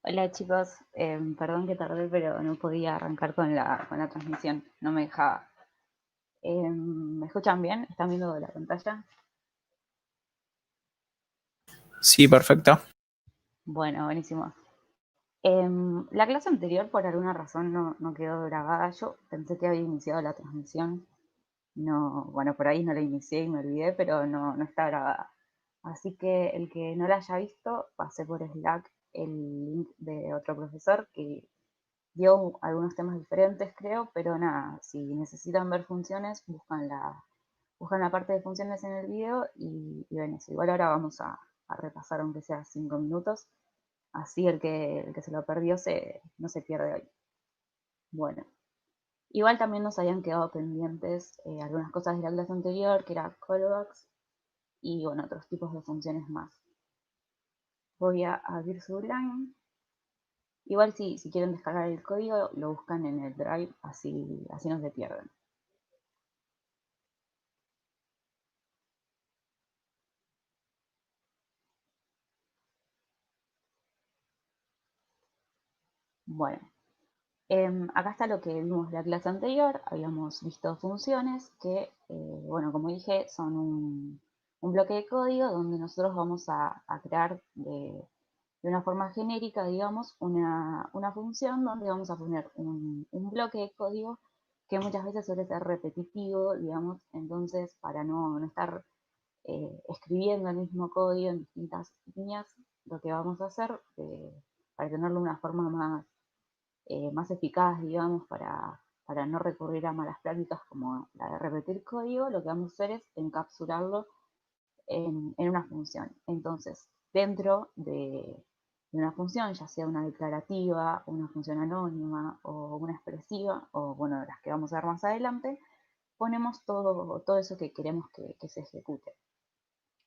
Hola chicos, perdón que tardé, pero no podía arrancar con la transmisión, no me dejaba. ¿Me escuchan bien? ¿Están viendo la pantalla? Sí, perfecto. Bueno, buenísimo. La clase anterior por alguna razón no quedó grabada. Yo pensé que había iniciado la transmisión. No, bueno, por ahí no la inicié y me olvidé, pero no está grabada. Así que el que no la haya visto, pasé por Slack el link de otro profesor que dio algunos temas diferentes, creo, pero nada, si necesitan ver funciones, buscan la parte de funciones en el video y ven eso. Igual ahora vamos a repasar, aunque sea 5 minutos, así el que se lo perdió no se pierde hoy. Bueno, igual también nos habían quedado pendientes algunas cosas de la clase anterior, que era callbacks y bueno, otros tipos de funciones más. Voy a abrir Sublime. Igual si quieren descargar el código, lo buscan en el Drive, así no se pierden. Bueno, acá está lo que vimos la clase anterior. Habíamos visto funciones que, bueno, como dije, son un bloque de código donde nosotros vamos a crear de una forma genérica, digamos, una función donde vamos a poner un bloque de código que muchas veces suele ser repetitivo, digamos, entonces para no estar escribiendo el mismo código en distintas líneas, lo que vamos a hacer, para tenerlo de una forma más eficaz, digamos, para no recurrir a malas prácticas como la de repetir código, lo que vamos a hacer es encapsularlo en una función. Entonces, dentro de una función, ya sea una declarativa, una función anónima o una expresiva, o bueno, las que vamos a ver más adelante, ponemos todo eso que queremos que se ejecute.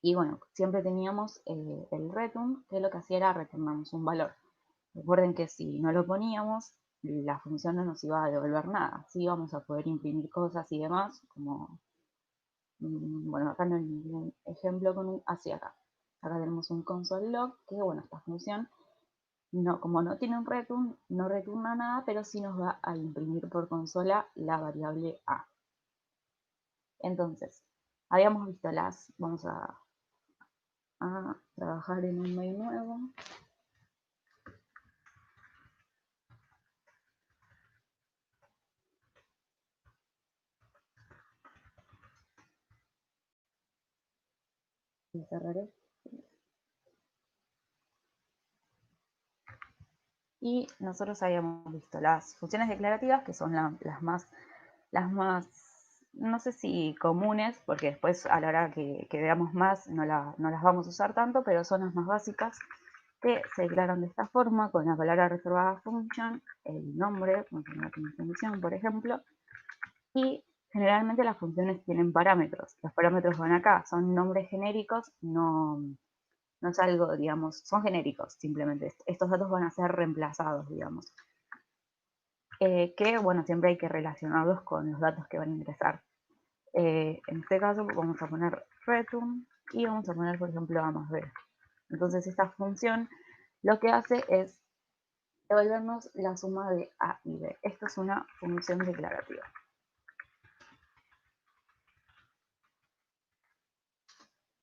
Y bueno, siempre teníamos el return, que lo que hacía era retornarnos un valor. Recuerden que si no lo poníamos, la función no nos iba a devolver nada. Sí íbamos a poder imprimir cosas y demás, como, bueno, acá no hay ningún ejemplo hacia acá. Acá tenemos un console log, que bueno, esta función, como no tiene un return, no returna nada, pero sí nos va a imprimir por consola la variable a. Entonces, habíamos visto vamos a trabajar en un mail nuevo. Y cerraré. Y nosotros habíamos visto las funciones declarativas, que son las más, no sé si comunes, porque después a la hora que veamos más no las vamos a usar tanto, pero son las más básicas, que se declaran de esta forma, con la palabra reservada function, el nombre, una función, por ejemplo, y generalmente las funciones tienen parámetros. Los parámetros van acá, son nombres genéricos, no es algo, digamos, son genéricos, simplemente. Estos datos van a ser reemplazados, digamos. Que, bueno, siempre hay que relacionarlos con los datos que van a ingresar. En este caso vamos a poner return y vamos a poner, por ejemplo, a más b. Entonces esta función lo que hace es devolvernos la suma de a y b. Esto es una función declarativa.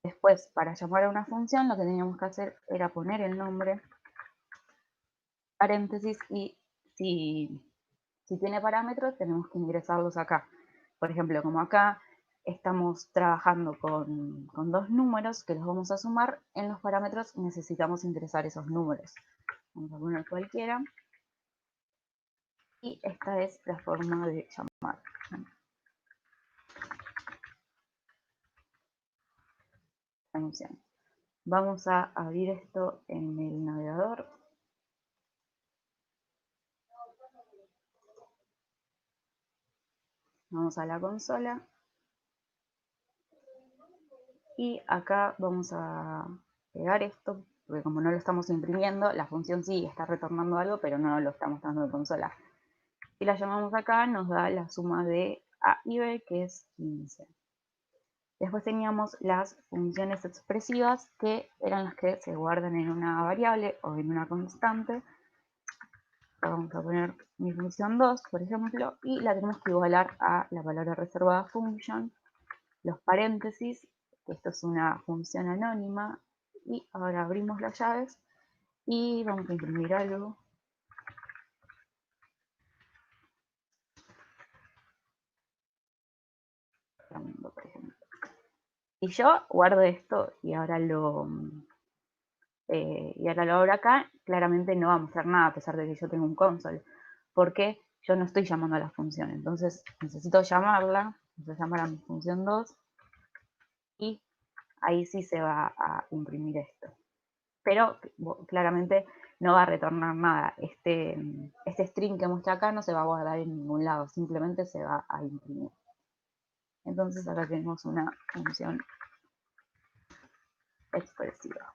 Después, para llamar a una función, lo que teníamos que hacer era poner el nombre, paréntesis, y si tiene parámetros, tenemos que ingresarlos acá. Por ejemplo, como acá estamos trabajando con dos números que los vamos a sumar, en los parámetros necesitamos ingresar esos números. Vamos a poner cualquiera. Y esta es la forma de llamar. Función. Vamos a abrir esto en el navegador. Vamos a la consola. Y acá vamos a pegar esto, porque como no lo estamos imprimiendo, la función sí está retornando algo, pero no lo estamos dando en consola. Si la llamamos acá, nos da la suma de a y b, que es 15. Después teníamos las funciones expresivas, que eran las que se guardan en una variable o en una constante, acá vamos a poner mi función 2, por ejemplo, y la tenemos que igualar a la palabra reservada function, los paréntesis, que esto es una función anónima, y ahora abrimos las llaves y vamos a imprimir algo. Por ejemplo. Y yo guardo esto y ahora lo abro acá, claramente no va a mostrar nada a pesar de que yo tengo un console, porque yo no estoy llamando a la función, entonces necesito llamarla, voy a llamar a mi función 2 y ahí sí se va a imprimir esto. Pero claramente no va a retornar nada. Este string que muestra acá no se va a guardar en ningún lado, simplemente se va a imprimir. Entonces acá tenemos una función expresiva.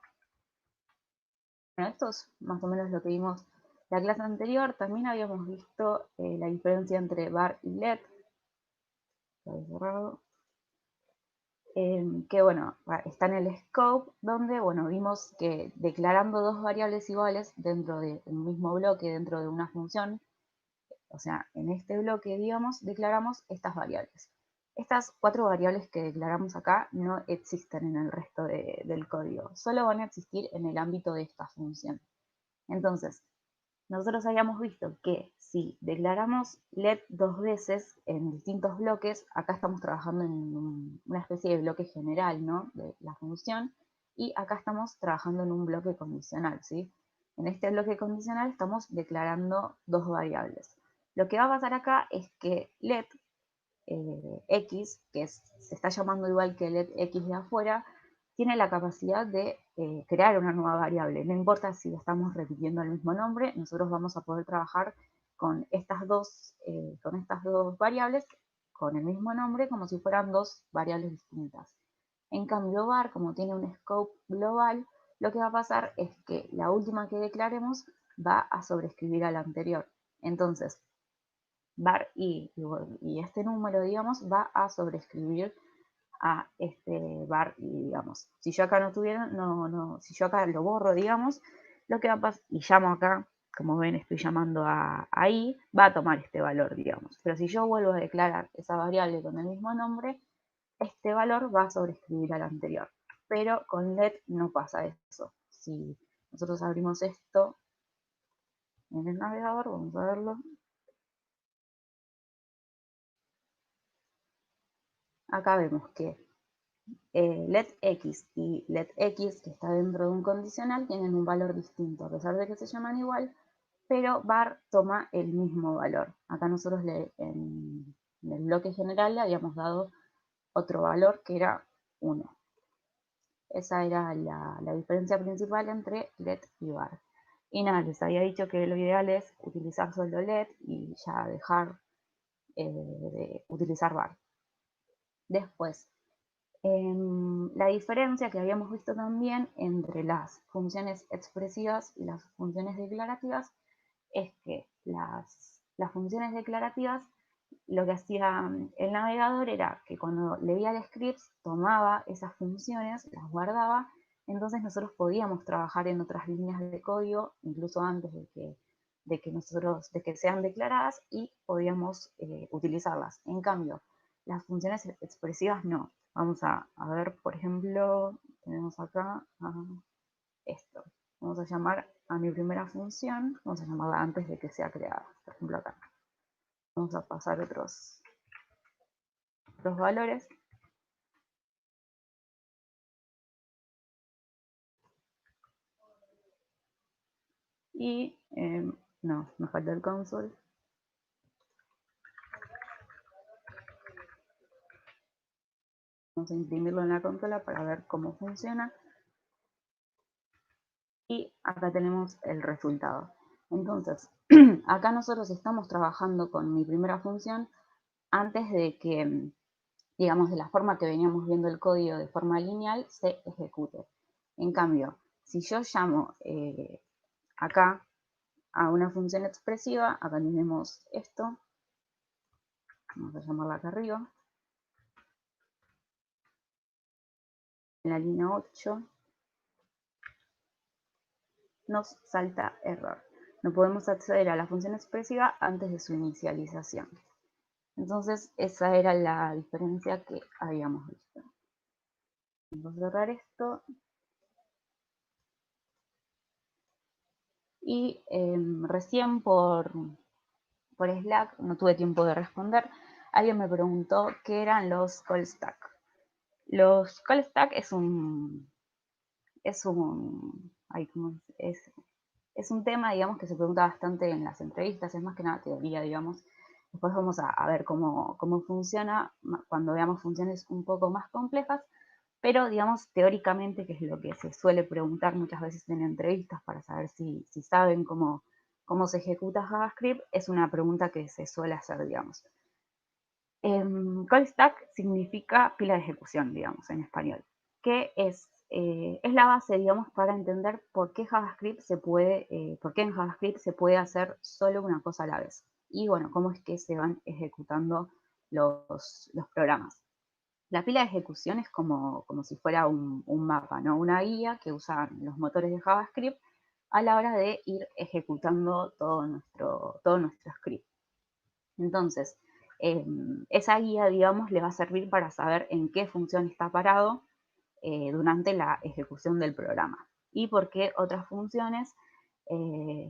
Bueno, esto es más o menos lo que vimos la clase anterior. También habíamos visto la diferencia entre var y let. Que bueno, está en el scope, donde bueno, vimos que declarando dos variables iguales dentro de un mismo bloque, dentro de una función, o sea, en este bloque, digamos, declaramos estas variables. Estas 4 variables que declaramos acá no existen en el resto del código, solo van a existir en el ámbito de esta función. Entonces, nosotros habíamos visto que si declaramos let 2 veces en distintos bloques, acá estamos trabajando en una especie de bloque general, ¿no?, de la función, y acá estamos trabajando en un bloque condicional, ¿sí? En este bloque condicional estamos declarando dos variables. Lo que va a pasar acá es que let x, que se está llamando igual que let x de afuera, tiene la capacidad de crear una nueva variable. No importa si estamos repitiendo el mismo nombre, nosotros vamos a poder trabajar con estas dos variables con el mismo nombre como si fueran dos variables distintas. En cambio, var, como tiene un scope global, lo que va a pasar es que la última que declaremos va a sobreescribir a la anterior. Entonces, var y este número, digamos, va a sobreescribir a este var y, digamos, si yo acá no tuviera, si yo acá lo borro, digamos, lo que va a pasar, y llamo acá, como ven, estoy llamando a i, va a tomar este valor, digamos. Pero si yo vuelvo a declarar esa variable con el mismo nombre, este valor va a sobreescribir al anterior. Pero con let no pasa eso. Si nosotros abrimos esto en el navegador, vamos a verlo. Acá vemos que let x y let x, que está dentro de un condicional, tienen un valor distinto, a pesar de que se llaman igual, pero var toma el mismo valor. Acá nosotros en el bloque general le habíamos dado otro valor que era 1. Esa era la diferencia principal entre let y var. Y nada, les había dicho que lo ideal es utilizar solo let y ya dejar de utilizar var. Después, la diferencia que habíamos visto también entre las funciones expresivas y las funciones declarativas es que las funciones declarativas, lo que hacía el navegador era que cuando leía el script tomaba esas funciones, las guardaba, entonces nosotros podíamos trabajar en otras líneas de código, incluso antes de que sean declaradas, y podíamos utilizarlas. En cambio, las funciones expresivas no. Vamos a ver, por ejemplo, tenemos acá esto. Vamos a llamar a mi primera función, vamos a llamarla antes de que sea creada, por ejemplo acá. Vamos a pasar otros valores. Y, no, me falta el console. Vamos a imprimirlo en la consola para ver cómo funciona. Y acá tenemos el resultado. Entonces, acá nosotros estamos trabajando con mi primera función antes de que, digamos, de la forma que veníamos viendo el código de forma lineal, se ejecute. En cambio, si yo llamo acá a una función expresiva, acá tenemos esto, vamos a llamarla acá arriba, en la línea 8, nos salta error. no podemos acceder a la función expresiva antes de su inicialización. Entonces, esa era la diferencia que habíamos visto. Vamos a cerrar esto. Y recién por Slack, no tuve tiempo de responder, alguien me preguntó qué eran los call stack. Los call stack es un tema, digamos, que se pregunta bastante en las entrevistas, es más que nada teoría, digamos. Después vamos a ver cómo funciona cuando veamos funciones un poco más complejas, pero digamos teóricamente, que es lo que se suele preguntar muchas veces en entrevistas para saber si saben cómo se ejecuta JavaScript, es una pregunta que se suele hacer, digamos. Call stack significa pila de ejecución, digamos, en español, que es la base, digamos, para entender por qué en JavaScript se puede hacer solo una cosa a la vez. Y bueno, cómo es que se van ejecutando los programas. La pila de ejecución es como si fuera un mapa, ¿no? Una guía que usan los motores de JavaScript a la hora de ir ejecutando todo nuestro script. Entonces, esa guía, digamos, le va a servir para saber en qué función está parado durante la ejecución del programa y por qué otras funciones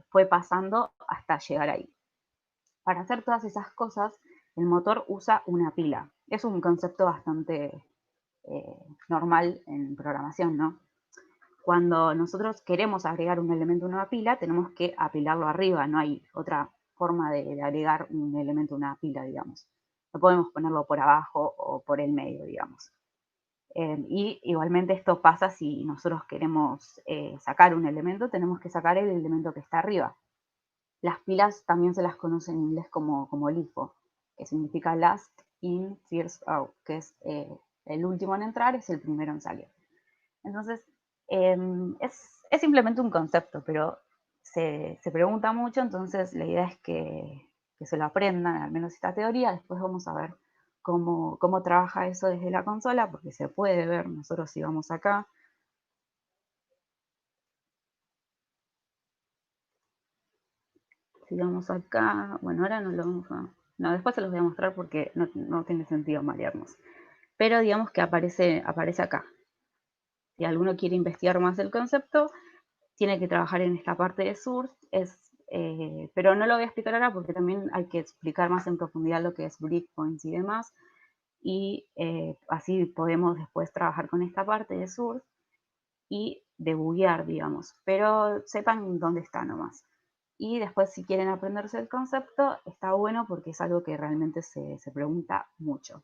fue pasando hasta llegar ahí. Para hacer todas esas cosas, el motor usa una pila. Es un concepto bastante normal en programación, ¿no? Cuando nosotros queremos agregar un elemento a una pila, tenemos que apilarlo arriba, no hay otra forma de agregar un elemento a una pila, digamos. No podemos ponerlo por abajo o por el medio, digamos. Y igualmente esto pasa si nosotros queremos sacar un elemento, tenemos que sacar el elemento que está arriba. Las pilas también se las conoce en inglés como LIFO, que significa last in, first out, que es el último en entrar es el primero en salir. Entonces, es simplemente un concepto, pero se pregunta mucho, entonces la idea es que se lo aprendan, al menos esta teoría. Después vamos a ver cómo trabaja eso desde la consola, porque se puede ver. Nosotros si vamos acá, bueno, ahora no lo vamos a... No, después se los voy a mostrar porque no tiene sentido marearnos. Pero digamos que aparece acá. Si alguno quiere investigar más el concepto, tiene que trabajar en esta parte de source, pero no lo voy a explicar ahora porque también hay que explicar más en profundidad lo que es breakpoints y demás, y así podemos después trabajar con esta parte de source y debuguear, digamos, pero sepan dónde está nomás. Y después, si quieren aprenderse el concepto, está bueno porque es algo que realmente se pregunta mucho.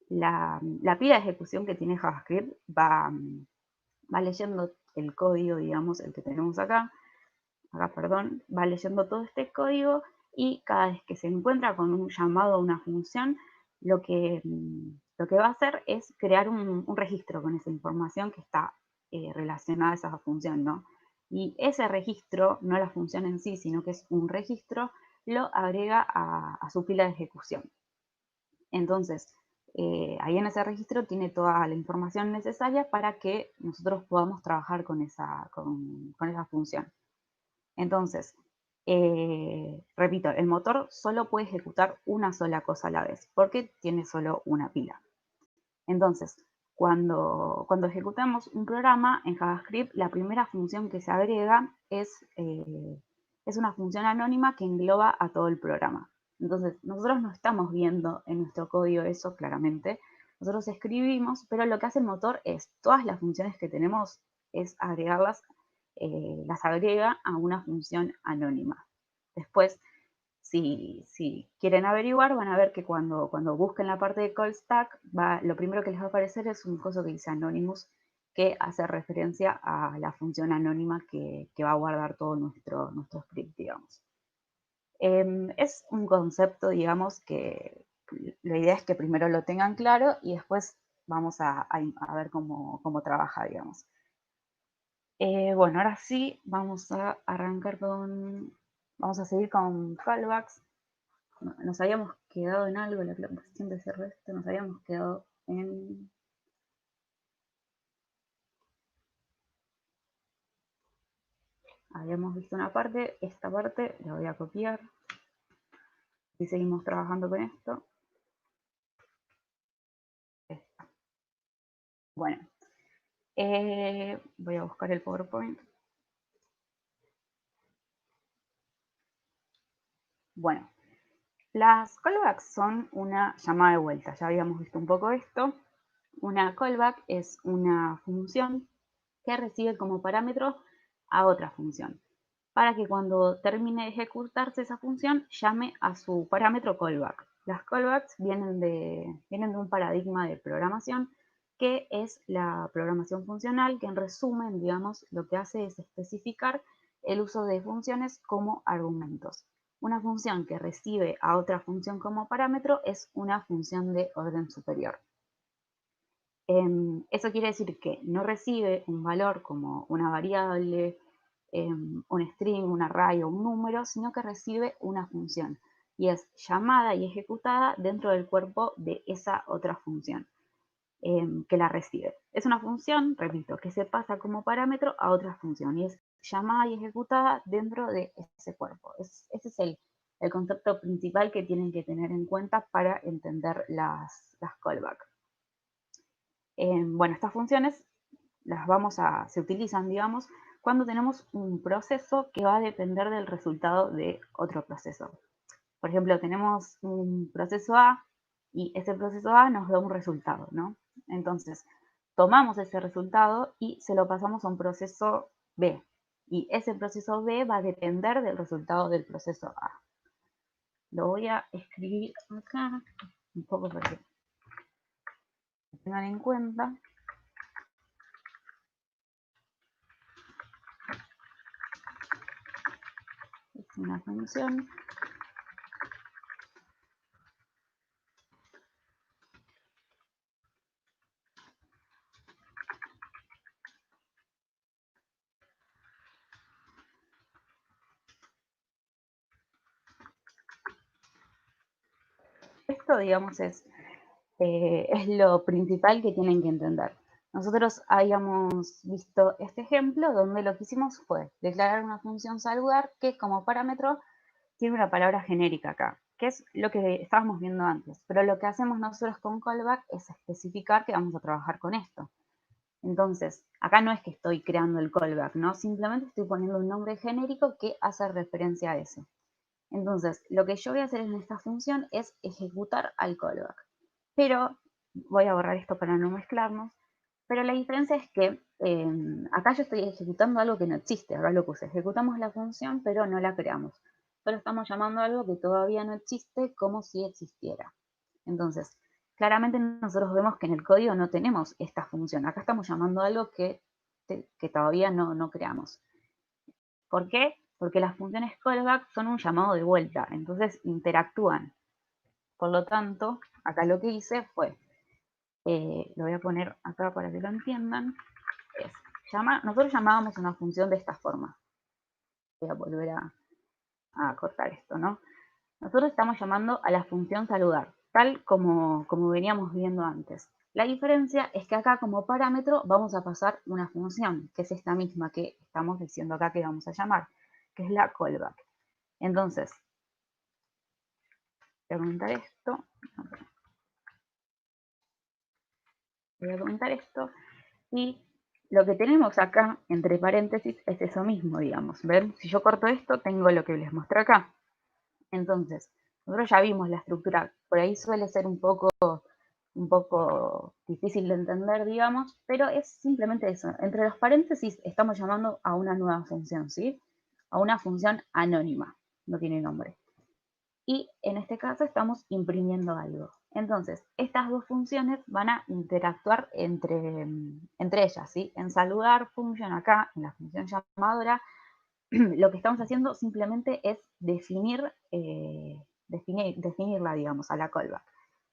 La pila de ejecución que tiene JavaScript va leyendo el código, digamos, el que tenemos acá, va leyendo todo este código y cada vez que se encuentra con un llamado a una función, lo que va a hacer es crear un registro con esa información que está relacionada a esa función, ¿no? Y ese registro, no la función en sí, sino que es un registro, lo agrega a su pila de ejecución. Entonces, ahí en ese registro tiene toda la información necesaria para que nosotros podamos trabajar con esa función. Entonces, repito, el motor solo puede ejecutar una sola cosa a la vez, porque tiene solo una pila. Entonces, cuando ejecutamos un programa en JavaScript, la primera función que se agrega es una función anónima que engloba a todo el programa. Entonces, nosotros no estamos viendo en nuestro código eso claramente. Nosotros escribimos, pero lo que hace el motor es todas las funciones que tenemos es agregarlas, las agrega a una función anónima. Después, si quieren averiguar, van a ver que cuando busquen la parte de call stack, lo primero que les va a aparecer es un coso que dice Anonymous, que hace referencia a la función anónima que va a guardar todo nuestro script, digamos. Es un concepto, digamos, que la idea es que primero lo tengan claro y después vamos a ver cómo trabaja, digamos. Bueno, ahora sí, vamos a arrancar vamos a seguir con callbacks. Nos habíamos quedado en algo, siempre cierro esto, nos habíamos quedado en... habíamos visto una parte, esta parte la voy a copiar y seguimos trabajando con esto. Esta. Bueno, voy a buscar el PowerPoint. Bueno, las callbacks son una llamada de vuelta, ya habíamos visto un poco esto. Una callback es una función que recibe como parámetro a otra función, para que cuando termine de ejecutarse esa función llame a su parámetro callback. Las callbacks vienen de un paradigma de programación que es la programación funcional, que en resumen, digamos, lo que hace es especificar el uso de funciones como argumentos. Una función que recibe a otra función como parámetro es una función de orden superior. Eso quiere decir que no recibe un valor como una variable, un string, un array o un número, sino que recibe una función y es llamada y ejecutada dentro del cuerpo de esa otra función que la recibe. Es una función, repito, que se pasa como parámetro a otra función y es llamada y ejecutada dentro de ese cuerpo. Ese es el concepto principal que tienen que tener en cuenta para entender las callbacks. Bueno, estas funciones se utilizan, digamos, cuando tenemos un proceso que va a depender del resultado de otro proceso. Por ejemplo, tenemos un proceso A y ese proceso A nos da un resultado, ¿no? Entonces, tomamos ese resultado y se lo pasamos a un proceso B. Y ese proceso B va a depender del resultado del proceso A. Lo voy a escribir acá, un poco para que tengan en cuenta. Es una función. Esto, digamos, es lo principal que tienen que entender. Nosotros habíamos visto este ejemplo donde lo que hicimos fue declarar una función saludar que como parámetro tiene una palabra genérica acá, que es lo que estábamos viendo antes. Pero lo que hacemos nosotros con callback es especificar que vamos a trabajar con esto. Entonces, acá no es que estoy creando el callback, ¿no? Simplemente estoy poniendo un nombre genérico que hace referencia a eso. Entonces, lo que yo voy a hacer en esta función es ejecutar al callback. Pero, voy a borrar esto para no mezclarnos, pero la diferencia es que acá yo estoy ejecutando algo que no existe. Ahora lo puse, ejecutamos la función, pero no la creamos. Solo estamos llamando a algo que todavía no existe como si existiera. Entonces, claramente nosotros vemos que en el código no tenemos esta función. Acá estamos llamando a algo que todavía no creamos. ¿Por qué? Porque las funciones callback son un llamado de vuelta, entonces interactúan. Por lo tanto, acá lo que hice fue, lo voy a poner acá para que lo entiendan, es, nosotros llamábamos una función de esta forma. Voy a volver a cortar esto, ¿no? Nosotros estamos llamando a la función saludar, tal como veníamos viendo antes. La diferencia es que acá como parámetro vamos a pasar una función, que es esta misma que estamos diciendo acá que vamos a llamar, que es la callback. Entonces, voy a comentar esto. Voy a comentar esto. Y lo que tenemos acá, entre paréntesis, es eso mismo, digamos. ¿Ven? Si yo corto esto, tengo lo que les mostré acá. Entonces, nosotros ya vimos la estructura. Por ahí suele ser un poco difícil de entender, digamos, pero es simplemente eso. Entre los paréntesis estamos llamando a una nueva función, ¿sí? A una función anónima, no tiene nombre. Y en este caso estamos imprimiendo algo. Entonces, estas dos funciones van a interactuar entre ellas, ¿sí? En saludar function acá, en la función llamadora, lo que estamos haciendo simplemente es definirla, digamos, a la callback.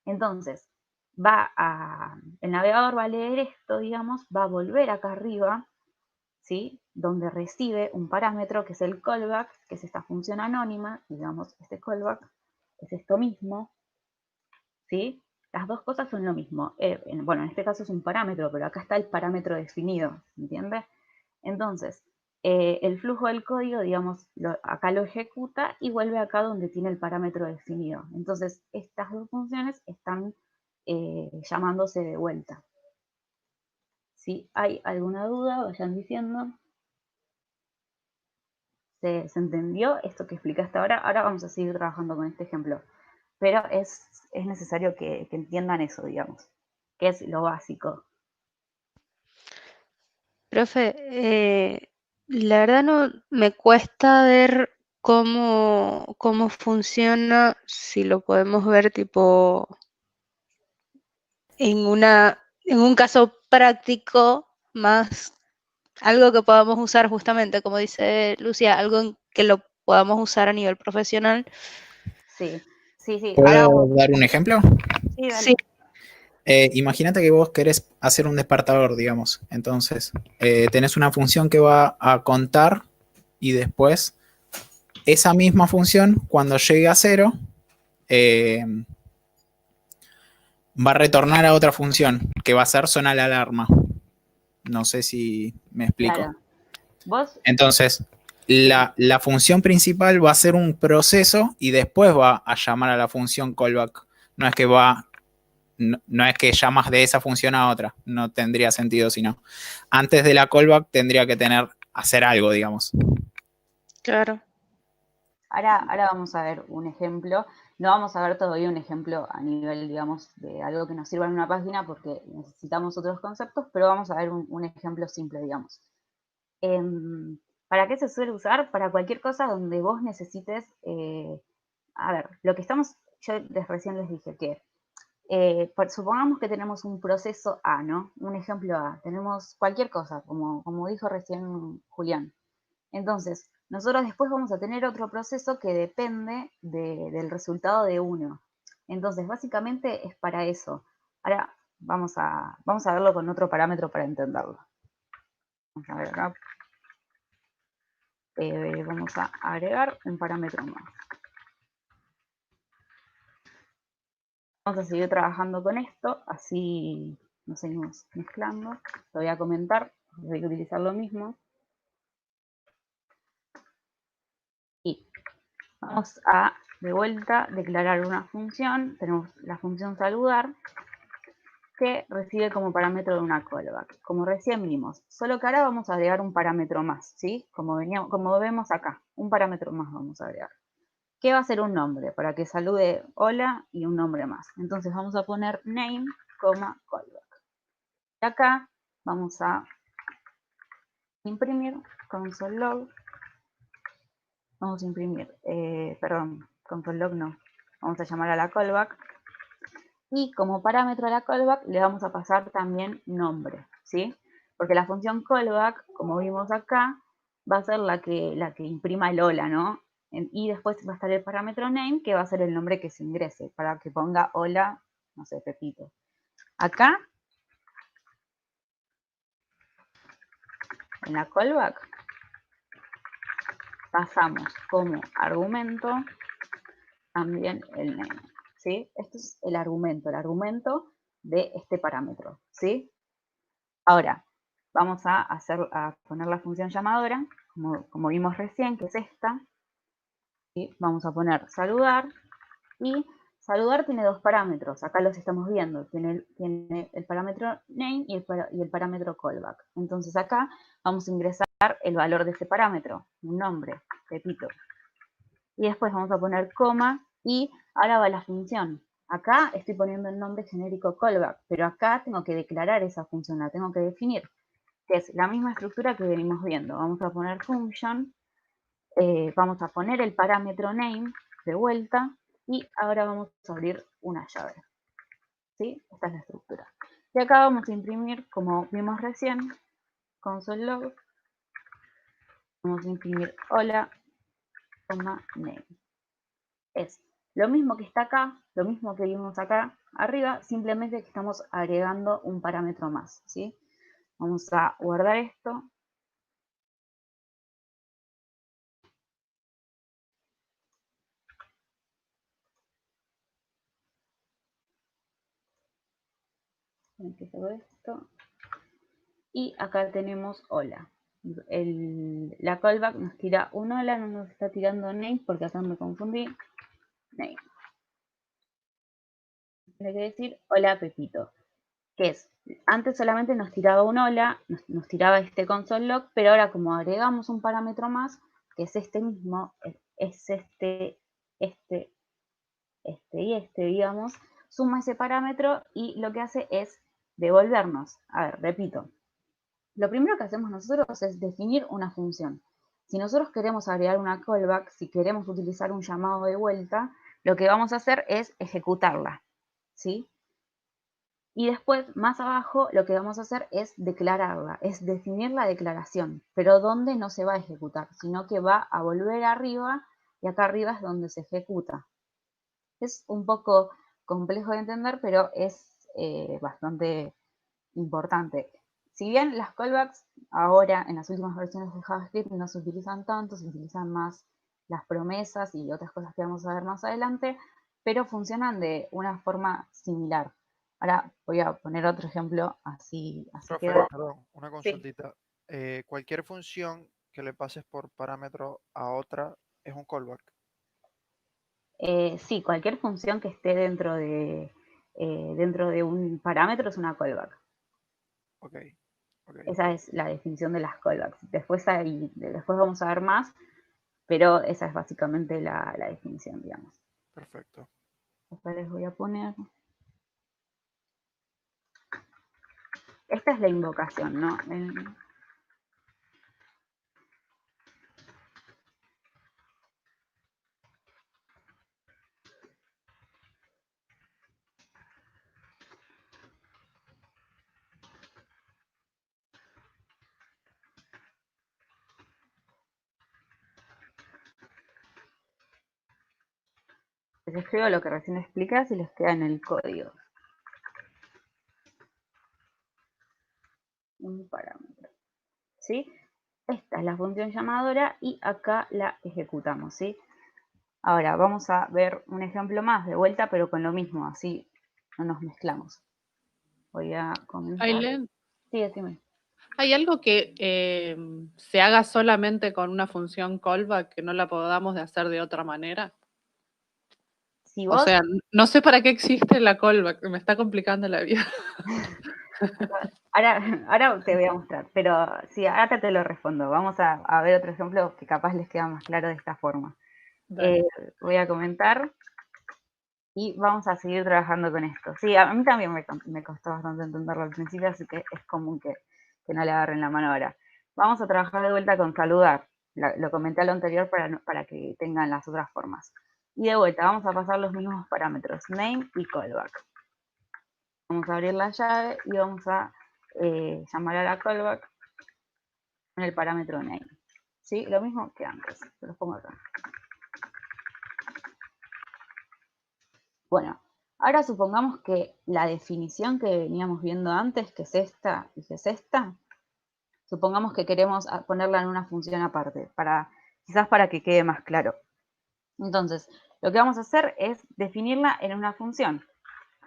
Entonces, el navegador va a leer esto, digamos, va a volver acá arriba, ¿sí? Donde recibe un parámetro que es el callback, que es esta función anónima, digamos, este callback es esto mismo, ¿sí? Las dos cosas son lo mismo. Bueno, en este caso es un parámetro, pero acá está el parámetro definido, ¿entiendes? Entonces, el flujo del código, digamos, acá lo ejecuta y vuelve acá donde tiene el parámetro definido. Entonces, estas dos funciones están llamándose de vuelta. Si hay alguna duda, vayan diciendo. ¿Se entendió esto que explicaste ahora? Ahora vamos a seguir trabajando con este ejemplo. Pero es necesario que entiendan eso, digamos, que es lo básico. Profe, la verdad no me cuesta ver cómo funciona, si lo podemos ver tipo en un caso práctico, más algo que podamos usar justamente, como dice Lucia, algo que lo podamos usar a nivel profesional. Sí, sí, sí. Ahora ¿Puedo dar un ejemplo? sí, dale. Sí, Imagínate que vos querés hacer un despertador, digamos. Entonces, tenés una función que va a contar y después esa misma función, cuando llegue a 0, va a retornar a otra función que va a ser sonar la alarma. No sé si me explico. Claro. Vos, Entonces, sí, la función principal va a ser un proceso y después va a llamar a la función callback. No es que no es que llamas de esa función a otra, no tendría sentido, sino antes de la callback tendría que hacer algo, digamos. claro. ahora vamos a ver un ejemplo. No vamos a ver todavía un ejemplo a nivel, digamos, de algo que nos sirva en una página porque necesitamos otros conceptos, pero vamos a ver un ejemplo simple, digamos. ¿Para qué se suele usar? Para cualquier cosa donde vos necesites, a ver, lo que estamos, yo recién les dije que, supongamos que tenemos un proceso A, ¿no? Un ejemplo A, tenemos cualquier cosa, como dijo recién Julián. Entonces, nosotros después vamos a tener otro proceso que depende del resultado de uno. Entonces, básicamente es para eso. Ahora vamos a verlo con otro parámetro para entenderlo. Vamos a ver acá. Vamos a agregar un parámetro más. Vamos a seguir trabajando con esto, así nos seguimos mezclando. Lo voy a comentar, hay que utilizar lo mismo. Y vamos a, de vuelta, declarar una función. Tenemos la función saludar, que recibe como parámetro una callback, como recién vimos. Solo que ahora vamos a agregar un parámetro más, ¿sí? Como vemos acá, un parámetro más vamos a agregar. ¿Qué va a ser un nombre? Para que salude hola y un nombre más. Entonces vamos a poner name, callback. Y acá vamos a imprimir console log. Vamos a imprimir, perdón, console log no. Vamos a llamar a la callback. Y como parámetro a la callback le vamos a pasar también nombre, ¿sí? Porque la función callback, como vimos acá, va a ser la que imprima el hola, ¿no? Y después va a estar el parámetro name, que va a ser el nombre que se ingrese, para que ponga hola, no sé, Pepito. Acá, en la callback, pasamos como argumento también el name, ¿sí? Este es el argumento de este parámetro, ¿sí? Ahora, vamos a poner la función llamadora, como vimos recién, que es esta. ¿Sí? Vamos a poner saludar. Y saludar tiene dos parámetros. Acá los estamos viendo. Tiene el parámetro name y el parámetro callback. Entonces acá vamos a ingresar el valor de ese parámetro. Un nombre, Pepito. Y después vamos a poner coma y ahora va la función. Acá estoy poniendo el nombre genérico callback, pero acá tengo que declarar esa función, la tengo que definir, que es la misma estructura que venimos viendo. Vamos a poner function, vamos a poner el parámetro name de vuelta y ahora vamos a abrir una llave. ¿Sí? Esta es la estructura. Y acá vamos a imprimir, como vimos recién, console log, vamos a imprimir hola, name. Es lo mismo que está acá, lo mismo que vimos acá arriba, simplemente que estamos agregando un parámetro más. ¿Sí? Vamos a guardar esto. Empiezo esto. Y acá tenemos hola. la callback nos tira un hola, no nos está tirando name porque acá me confundí. Name. Tiene que decir hola Pepito. Que es, antes solamente nos tiraba un hola, nos tiraba este console log, pero ahora como agregamos un parámetro más, que es este mismo, es este y este, digamos, suma ese parámetro y lo que hace es devolvernos. A ver, repito. Lo primero que hacemos nosotros es definir una función. Si nosotros queremos agregar una callback, si queremos utilizar un llamado de vuelta, lo que vamos a hacer es ejecutarla, ¿sí? Y después, más abajo, lo que vamos a hacer es declararla, es definir la declaración, pero donde no se va a ejecutar, sino que va a volver arriba y acá arriba es donde se ejecuta. Es un poco complejo de entender, pero es bastante importante. Si bien las callbacks ahora en las últimas versiones de JavaScript no se utilizan tanto, se utilizan más las promesas y otras cosas que vamos a ver más adelante, pero funcionan de una forma similar. Ahora voy a poner otro ejemplo, así Profe, queda. perdón, una Sí. consultita. Cualquier función que le pases por parámetro a otra es un callback. Sí, cualquier función que esté dentro de un parámetro es una callback. Ok, ok, Esa es la definición de las callbacks. Después vamos a ver más, pero esa es básicamente la definición, digamos. perfecto. Después les voy a poner. Esta es la invocación, ¿no? Les escribo lo que recién expliqué y les queda en el código. Un parámetro. ¿Sí? Esta es la función llamadora y acá la ejecutamos, ¿sí? Ahora vamos a ver un ejemplo más de vuelta, pero con lo mismo, así no nos mezclamos. Voy a comenzar. Ailén, Sí, decime. ¿hay algo que se haga solamente con una función callback que no la podamos de hacer de otra manera? Si O vos, sea, no sé para qué existe la callback, me está complicando la vida. ahora te voy a mostrar, pero sí, ahora te lo respondo. Vamos a ver otro ejemplo que capaz les queda más claro de esta forma. Dale. Voy a comentar y vamos a seguir trabajando con esto. Sí, a mí también me costó bastante entenderlo al principio, así que es común que no le agarren la mano ahora. Vamos a trabajar de vuelta con saludar. Lo comenté a lo anterior para que tengan las otras formas. Y de vuelta, vamos a pasar los mismos parámetros, name y callback. Vamos a abrir la llave y vamos a llamar a la callback con el parámetro name. ¿Sí? Lo mismo que antes. Se los pongo acá. Bueno, ahora supongamos que la definición que veníamos viendo antes, que es esta y que es esta, supongamos que queremos ponerla en una función aparte, quizás para que quede más claro. Entonces, lo que vamos a hacer es definirla en una función.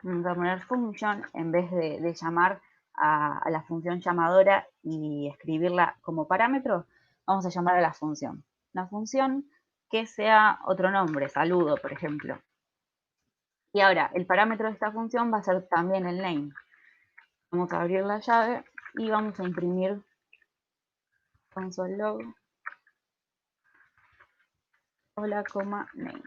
Vamos a poner function en vez de llamar a la función llamadora y escribirla como parámetro, vamos a llamar a la función. Una función que sea otro nombre, saludo, por ejemplo. Y ahora, el parámetro de esta función va a ser también el name. Vamos a abrir la llave y vamos a imprimir console log hola, name.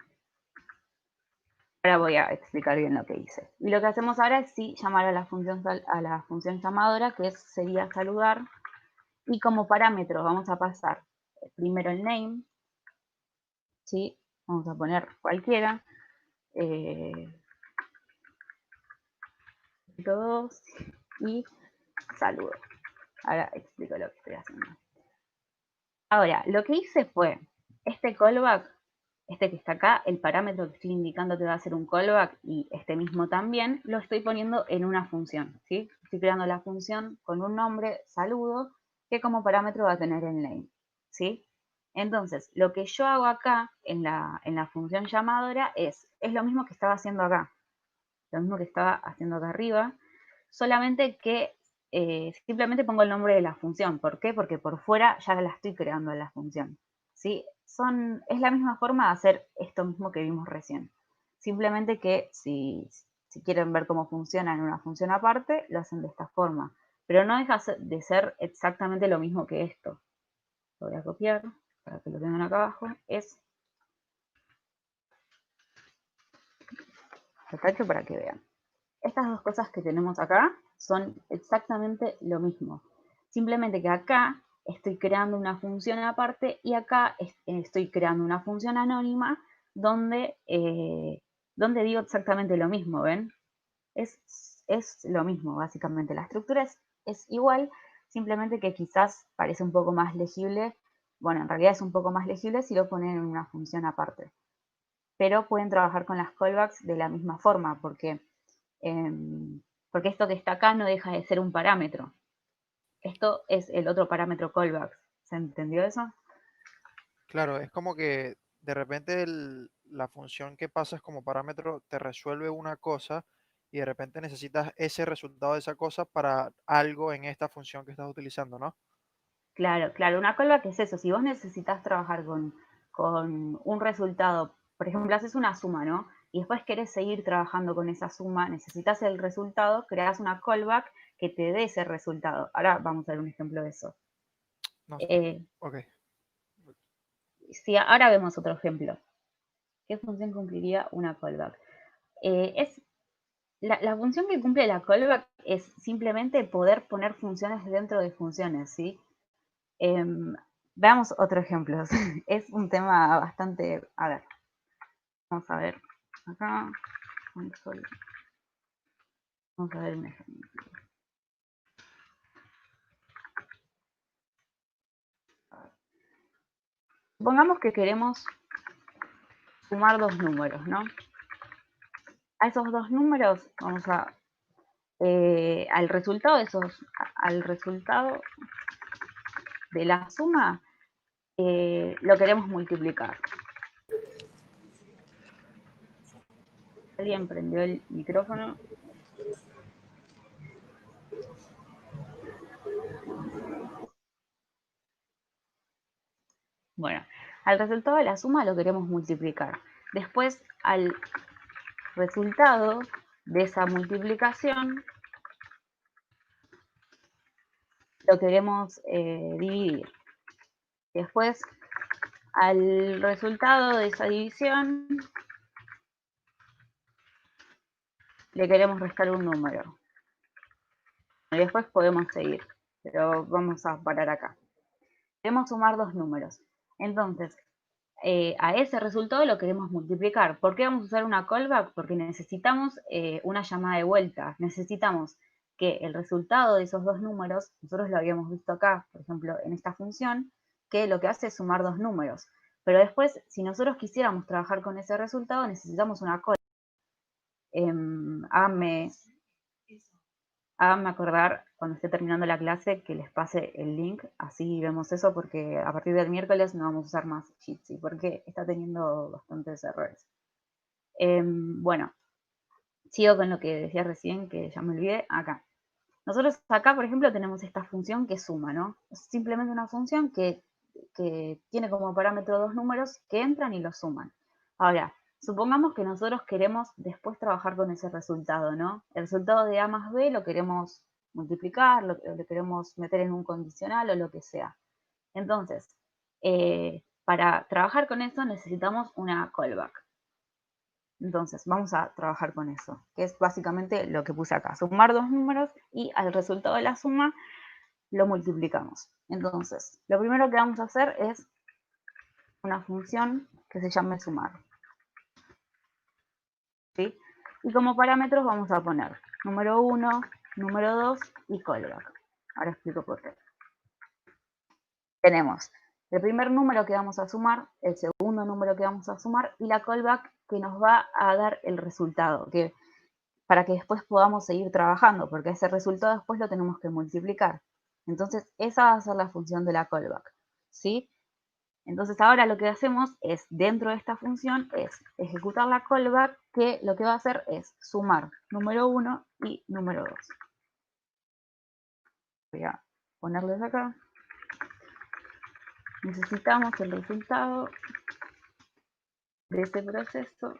Ahora voy a explicar bien lo que hice. Y lo que hacemos ahora es sí llamar a la función llamadora, que sería saludar. Y como parámetro vamos a pasar primero el name, ¿sí? Vamos a poner cualquiera. 2 y saludo. Ahora explico lo que estoy haciendo. Ahora, lo que hice fue, este callback, este que está acá, el parámetro que estoy indicando que va a ser un callback y este mismo también, lo estoy poniendo en una función, ¿sí? Estoy creando la función con un nombre, saludo, que como parámetro va a tener el name, ¿sí? Entonces, lo que yo hago acá en la función llamadora es lo mismo que estaba haciendo acá, lo mismo que estaba haciendo acá arriba, solamente que simplemente pongo el nombre de la función. ¿Por qué? Porque por fuera ya la estoy creando en la función. ¿Sí? Es la misma forma de hacer esto mismo que vimos recién. Simplemente que si quieren ver cómo funciona en una función aparte, lo hacen de esta forma. Pero no deja de ser exactamente lo mismo que esto. Lo voy a copiar para que lo tengan acá abajo. Lo tacho para que vean. Estas dos cosas que tenemos acá son exactamente lo mismo. Simplemente que acá estoy creando una función aparte y acá estoy creando una función anónima donde digo exactamente lo mismo, ¿ven? Es lo mismo, básicamente. La estructura es igual, simplemente que quizás parece un poco más legible. Bueno, en realidad es un poco más legible si lo ponen en una función aparte. Pero pueden trabajar con las callbacks de la misma forma, porque esto que está acá no deja de ser un parámetro. Esto es el otro parámetro callback. ¿Se entendió eso? Claro, es como que de repente la función que pasas como parámetro te resuelve una cosa y de repente necesitas ese resultado de esa cosa para algo en esta función que estás utilizando, ¿no? Claro, claro. Una callback es eso. Si vos necesitas trabajar con un resultado, por ejemplo, haces una suma, ¿no? Y después querés seguir trabajando con esa suma, necesitas el resultado, creas una callback que te dé ese resultado. Ahora vamos a ver un ejemplo de eso. No, ok. Sí, ahora vemos otro ejemplo. ¿Qué función cumpliría una callback? La función que cumple la callback es simplemente poder poner funciones dentro de funciones, ¿sí? Veamos otro ejemplo. Es un tema bastante... A ver. Vamos a ver. Acá. Vamos a ver un ejemplo. Supongamos que queremos sumar dos números, ¿no? A esos dos números vamos a... al resultado de la suma lo queremos multiplicar. ¿Alguien prendió el micrófono? Bueno, al resultado de la suma lo queremos multiplicar. Después, al resultado de esa multiplicación lo queremos dividir. Después, al resultado de esa división le queremos restar un número. Y después podemos seguir, pero vamos a parar acá. Queremos sumar dos números. Entonces, a ese resultado lo queremos multiplicar. ¿Por qué vamos a usar una callback? Porque necesitamos una llamada de vuelta. Necesitamos que el resultado de esos dos números, nosotros lo habíamos visto acá, por ejemplo, en esta función, que lo que hace es sumar dos números. Pero después, si nosotros quisiéramos trabajar con ese resultado, necesitamos una callback. Háganme acordar cuando esté terminando la clase que les pase el link, así vemos eso, porque a partir del miércoles no vamos a usar más Jitsi, porque está teniendo bastantes errores. Bueno, sigo con lo que decía recién, que ya me olvidé, acá. Nosotros acá, por ejemplo, tenemos esta función que suma, ¿no? Es simplemente una función que tiene como parámetro dos números que entran y los suman. Ahora, supongamos que nosotros queremos después trabajar con ese resultado, ¿no? El resultado de A más B lo queremos multiplicar, lo queremos meter en un condicional o lo que sea. Entonces, para trabajar con eso necesitamos una callback. Entonces, vamos a trabajar con eso, que es básicamente lo que puse acá. Sumar dos números y al resultado de la suma lo multiplicamos. Entonces, lo primero que vamos a hacer es una función que se llame sumar. ¿Sí? Y como parámetros vamos a poner número 1, número 2 y callback. Ahora explico por qué. Tenemos el primer número que vamos a sumar, el segundo número que vamos a sumar y la callback que nos va a dar el resultado, para que después podamos seguir trabajando, porque ese resultado después lo tenemos que multiplicar. Entonces, esa va a ser la función de la callback, ¿sí? Entonces, ahora lo que hacemos es, dentro de esta función, es ejecutar la callback, que lo que va a hacer es sumar número 1 y número 2. Voy a ponerles acá. Necesitamos el resultado de ese proceso.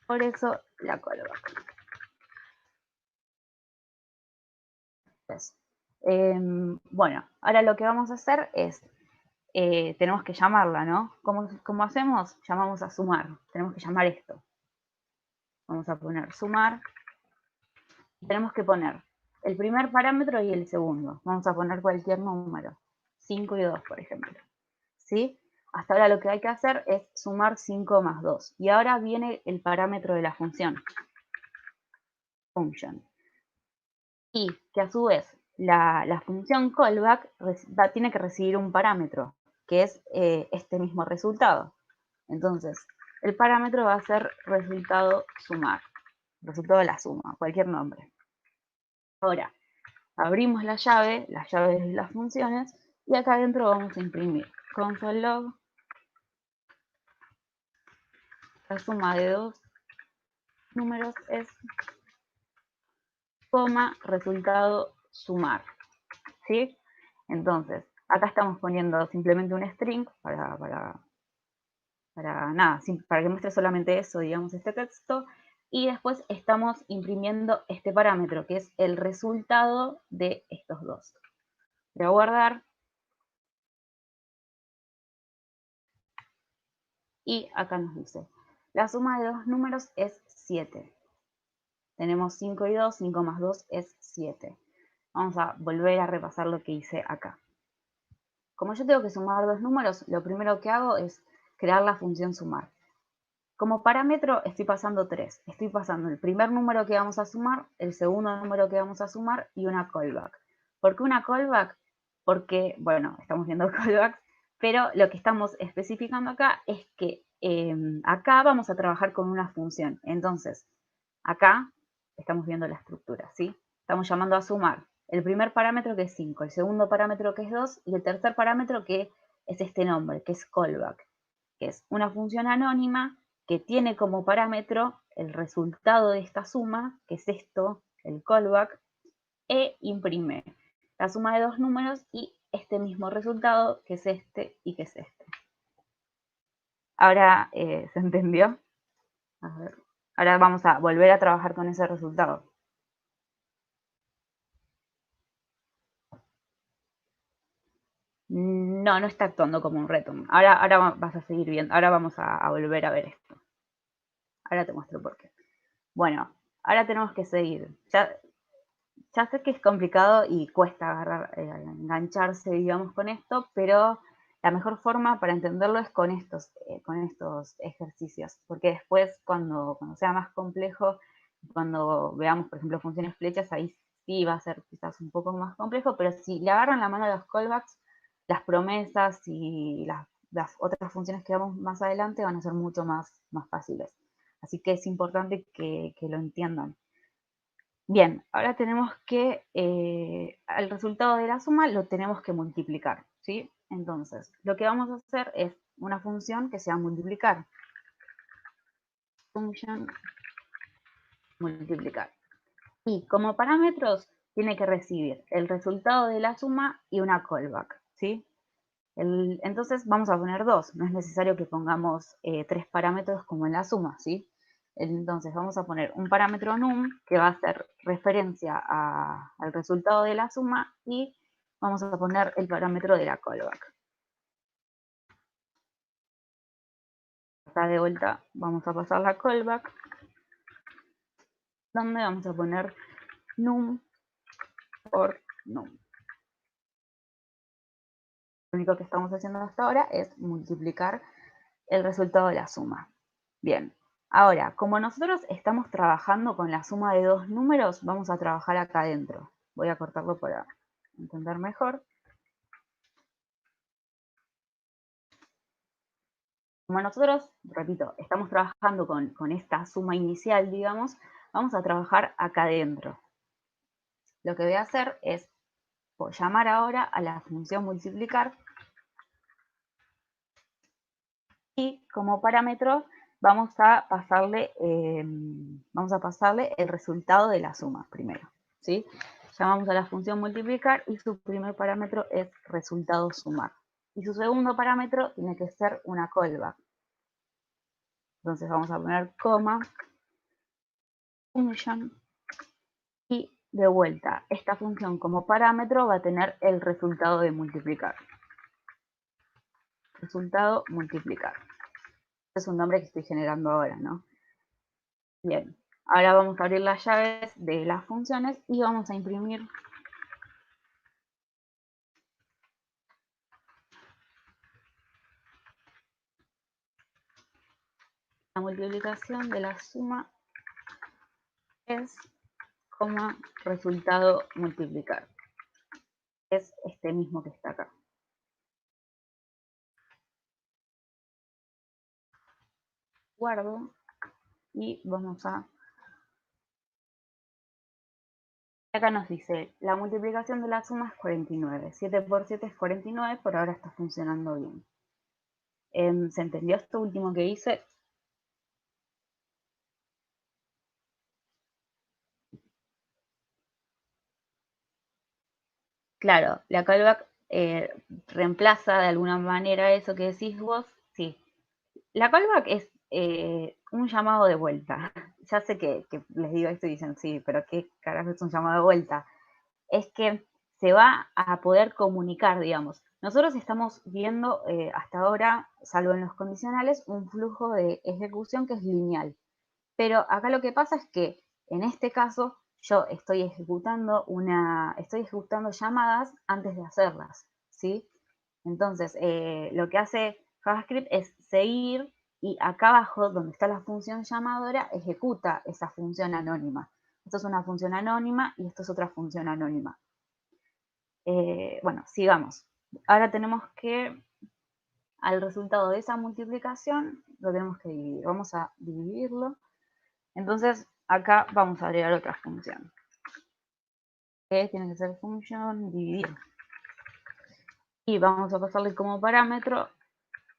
Por eso la callback. Bueno, ahora lo que vamos a hacer es, tenemos que llamarla, ¿no? ¿Cómo hacemos? Llamamos a sumar. Tenemos que llamar esto. Vamos a poner sumar. Tenemos que poner el primer parámetro y el segundo. Vamos a poner cualquier número. 5 y 2, por ejemplo. ¿Sí? Hasta ahora lo que hay que hacer es sumar 5 más 2. Y ahora viene el parámetro de la función. Function. Y que a su vez la función callback tiene que recibir un parámetro, que es este mismo resultado. Entonces, el parámetro va a ser resultado sumar. Resultado de la suma, cualquier nombre. Ahora, abrimos la llave de las funciones, y acá adentro vamos a imprimir console log, la suma de dos números es, coma, resultado sumar. ¿Sí? Entonces, acá estamos poniendo simplemente un string para que muestre solamente eso, digamos, este texto, y después estamos imprimiendo este parámetro, que es el resultado de estos dos. Voy a guardar. Y acá nos dice, la suma de dos números es 7. Tenemos 5 y 2, 5 más 2 es 7. Vamos a volver a repasar lo que hice acá. Como yo tengo que sumar dos números, lo primero que hago es crear la función sumar. Como parámetro estoy pasando 3. Estoy pasando el primer número que vamos a sumar, el segundo número que vamos a sumar y una callback. ¿Por qué una callback? Porque, bueno, estamos viendo callbacks, pero lo que estamos especificando acá es que acá vamos a trabajar con una función. Entonces, acá estamos viendo la estructura, ¿sí? Estamos llamando a sumar el primer parámetro, que es 5, el segundo parámetro, que es 2, y el tercer parámetro, que es este nombre, que es callback, que es una función anónima que tiene como parámetro el resultado de esta suma, que es esto, el callback, e imprime la suma de dos números y este mismo resultado, que es este y que es este. Ahora, ¿se entendió? A ver. Ahora vamos a volver a trabajar con ese resultado. No, no está actuando como un reto. Ahora vas a seguir viendo. Ahora vamos a volver a ver esto. Ahora te muestro por qué. Bueno, ahora tenemos que seguir. Ya sé que es complicado y cuesta engancharse, digamos, con esto, pero la mejor forma para entenderlo es con estos ejercicios, porque después cuando sea más complejo, cuando veamos, por ejemplo, funciones flechas, ahí sí va a ser quizás un poco más complejo, pero si le agarran la mano a los callbacks, las promesas y las otras funciones que vemos más adelante van a ser mucho más fáciles. Así que es importante que lo entiendan. Bien, ahora tenemos que, el resultado de la suma lo tenemos que multiplicar, ¿sí? Entonces, lo que vamos a hacer es una función que sea multiplicar. Function multiplicar. Y como parámetros tiene que recibir el resultado de la suma y una callback, ¿sí? Entonces vamos a poner dos, no es necesario que pongamos 3 parámetros como en la suma, ¿sí? Entonces vamos a poner un parámetro num que va a hacer referencia al resultado de la suma y vamos a poner el parámetro de la callback. Acá de vuelta vamos a pasar la callback, donde vamos a poner num por num. Lo único que estamos haciendo hasta ahora es multiplicar el resultado de la suma. Bien, ahora, como nosotros estamos trabajando con la suma de dos números, vamos a trabajar acá adentro. Voy a cortarlo para entender mejor. Como nosotros, repito, estamos trabajando con esta suma inicial, digamos, vamos a trabajar acá adentro. Lo que voy a hacer es llamar ahora a la función multiplicar y como parámetro vamos a pasarle el resultado de la suma primero, ¿sí? llamamos a la función multiplicar y su primer parámetro es resultado sumar. Y su segundo parámetro tiene que ser una callback. Entonces vamos a poner coma, function, y de vuelta, esta función como parámetro va a tener el resultado de multiplicar. Resultado multiplicar. Este es un nombre que estoy generando ahora, ¿no? Bien, ahora vamos a abrir las llaves de las funciones y vamos a imprimir la multiplicación de la suma es, coma, resultado multiplicar. Es este mismo que está acá. Guardo y vamos a... Acá nos dice, la multiplicación de la suma es 49. 7 por 7 es 49, por ahora está funcionando bien. ¿Se entendió esto último que hice? Claro, la callback reemplaza de alguna manera eso que decís vos. Sí, la callback es un llamado de vuelta. Ya sé que les digo esto y dicen, sí, pero ¿qué carajo es un llamado de vuelta? Es que se va a poder comunicar, digamos. Nosotros estamos viendo hasta ahora, salvo en los condicionales, un flujo de ejecución que es lineal. Pero acá lo que pasa es que en este caso yo estoy ejecutando llamadas antes de hacerlas, ¿sí? Entonces, lo que hace JavaScript es seguir y acá abajo, donde está la función llamadora, ejecuta esa función anónima. Esto es una función anónima y esto es otra función anónima. Bueno, sigamos. Ahora tenemos que, al resultado de esa multiplicación, lo tenemos que dividir. Vamos a dividirlo. Entonces, acá vamos a agregar otra función. Que tiene que ser función dividir. Y vamos a pasarle como parámetro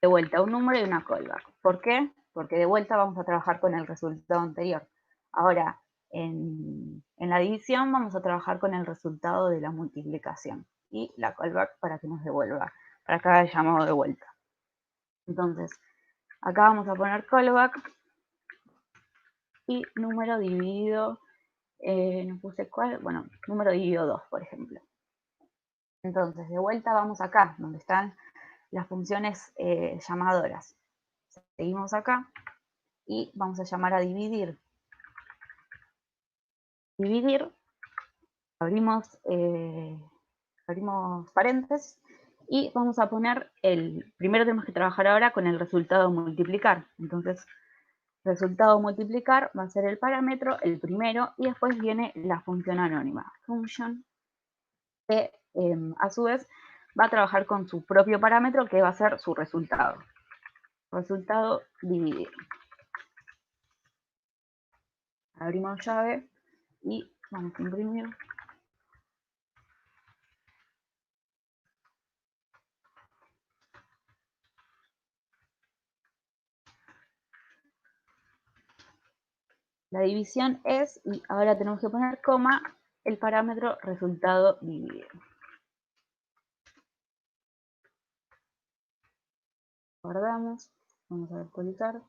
de vuelta un número y una callback. ¿Por qué? Porque de vuelta vamos a trabajar con el resultado anterior. Ahora, en la división vamos a trabajar con el resultado de la multiplicación. Y la callback para que nos devuelva, para que haga el llamado de vuelta. Entonces, acá vamos a poner callback y número dividido, no puse cuál, bueno, número dividido 2, por ejemplo. Entonces, de vuelta vamos acá, donde están las funciones llamadoras. Seguimos acá y vamos a llamar a dividir. Dividir, abrimos paréntesis y vamos a poner primero tenemos que trabajar ahora con el resultado multiplicar. Entonces, resultado multiplicar va a ser el parámetro, el primero, y después viene la función anónima, function, que a su vez va a trabajar con su propio parámetro que va a ser su resultado. Resultado dividir. Abrimos llave y vamos a imprimir. La división es, y ahora tenemos que poner coma, el parámetro resultado dividir. Guardamos, vamos a actualizar.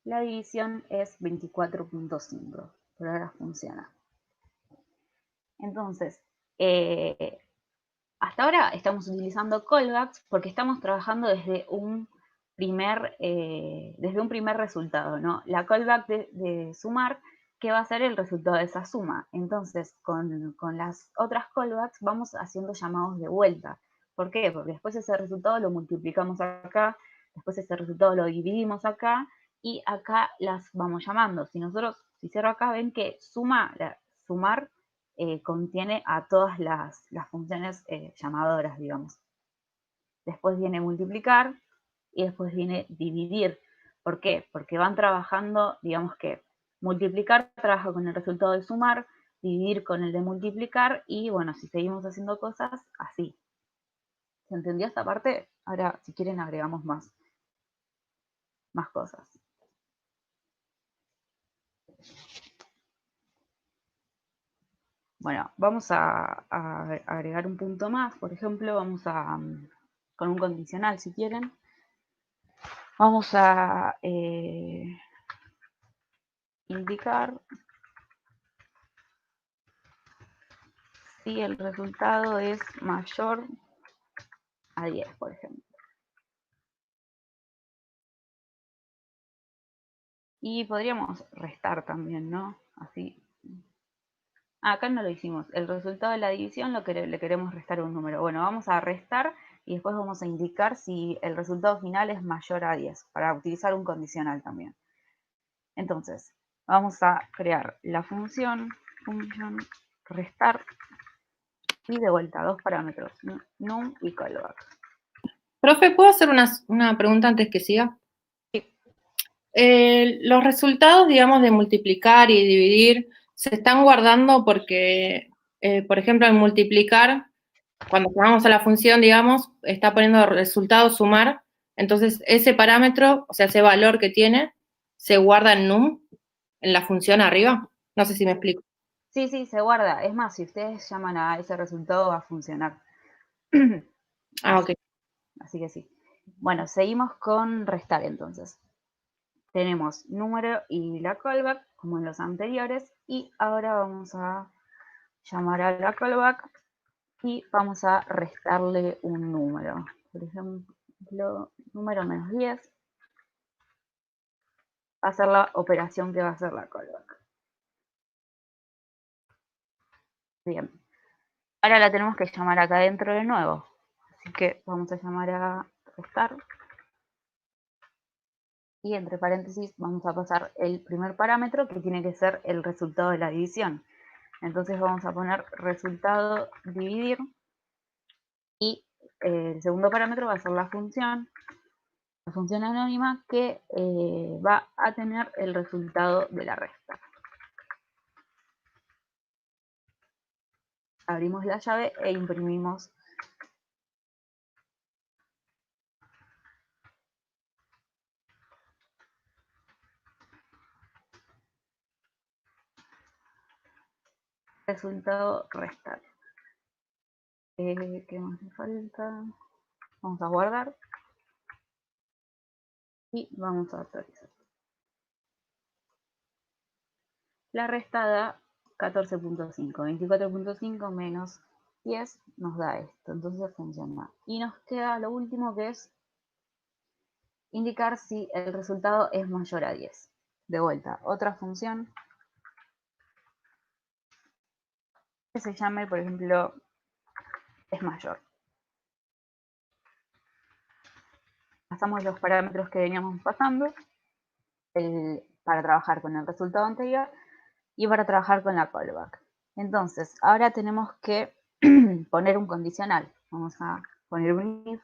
La división es 24.5, por ahora funciona. Entonces, hasta ahora estamos utilizando callbacks porque estamos trabajando desde un primer resultado, ¿no? La callback de sumar, que va a ser el resultado de esa suma. Entonces, con las otras callbacks vamos haciendo llamados de vuelta. ¿Por qué? Porque después ese resultado lo multiplicamos acá, después ese resultado lo dividimos acá, y acá las vamos llamando. Si cierro acá, ven que sumar contiene a todas las funciones llamadoras, digamos. Después viene multiplicar y después viene dividir. ¿Por qué? Porque van trabajando, digamos que multiplicar trabaja con el resultado de sumar, dividir con el de multiplicar y bueno, si seguimos haciendo cosas, así. ¿Se entendió esta parte? Ahora, si quieren, agregamos más cosas. Bueno, vamos a agregar un punto más. Por ejemplo, vamos a, con un condicional si quieren, vamos a indicar si el resultado es mayor a 10, por ejemplo. Y podríamos restar también, ¿no? Así. Acá no lo hicimos. El resultado de la división le queremos restar un número. Bueno, vamos a restar y después vamos a indicar si el resultado final es mayor a 10, para utilizar un condicional también. Entonces, vamos a crear la función restar y de vuelta dos parámetros, num y callback. Profe, ¿puedo hacer una pregunta antes que siga? Los resultados, digamos, de multiplicar y dividir, ¿se están guardando porque, por ejemplo, al multiplicar, cuando llamamos a la función, digamos, está poniendo resultado sumar, entonces ese parámetro, o sea, ese valor que tiene, se guarda en num, en la función arriba? No sé si me explico. Sí, sí, se guarda. Es más, si ustedes llaman a ese resultado va a funcionar. Ah, ok. Así que sí. Bueno, seguimos con restar entonces. Tenemos número y la callback, como en los anteriores, y ahora vamos a llamar a la callback y vamos a restarle un número. Por ejemplo, número menos 10 va a ser la operación que va a hacer la callback. Bien. Ahora la tenemos que llamar acá adentro de nuevo. Así que vamos a llamar a restar. Y entre paréntesis vamos a pasar el primer parámetro, que tiene que ser el resultado de la división. Entonces vamos a poner resultado dividir. Y el segundo parámetro va a ser la función anónima que va a tener el resultado de la resta. Abrimos la llave e imprimimos resultado restar. ¿Qué más me falta? Vamos a guardar y vamos a actualizar. La resta da 14.5, 24.5 menos 10 nos da esto, entonces funciona. Y nos queda lo último, que es indicar si el resultado es mayor a 10. De vuelta, otra función que se llame, por ejemplo, es mayor. Pasamos los parámetros que veníamos pasando para trabajar con el resultado anterior y para trabajar con la callback. Entonces, ahora tenemos que poner un condicional. Vamos a poner un if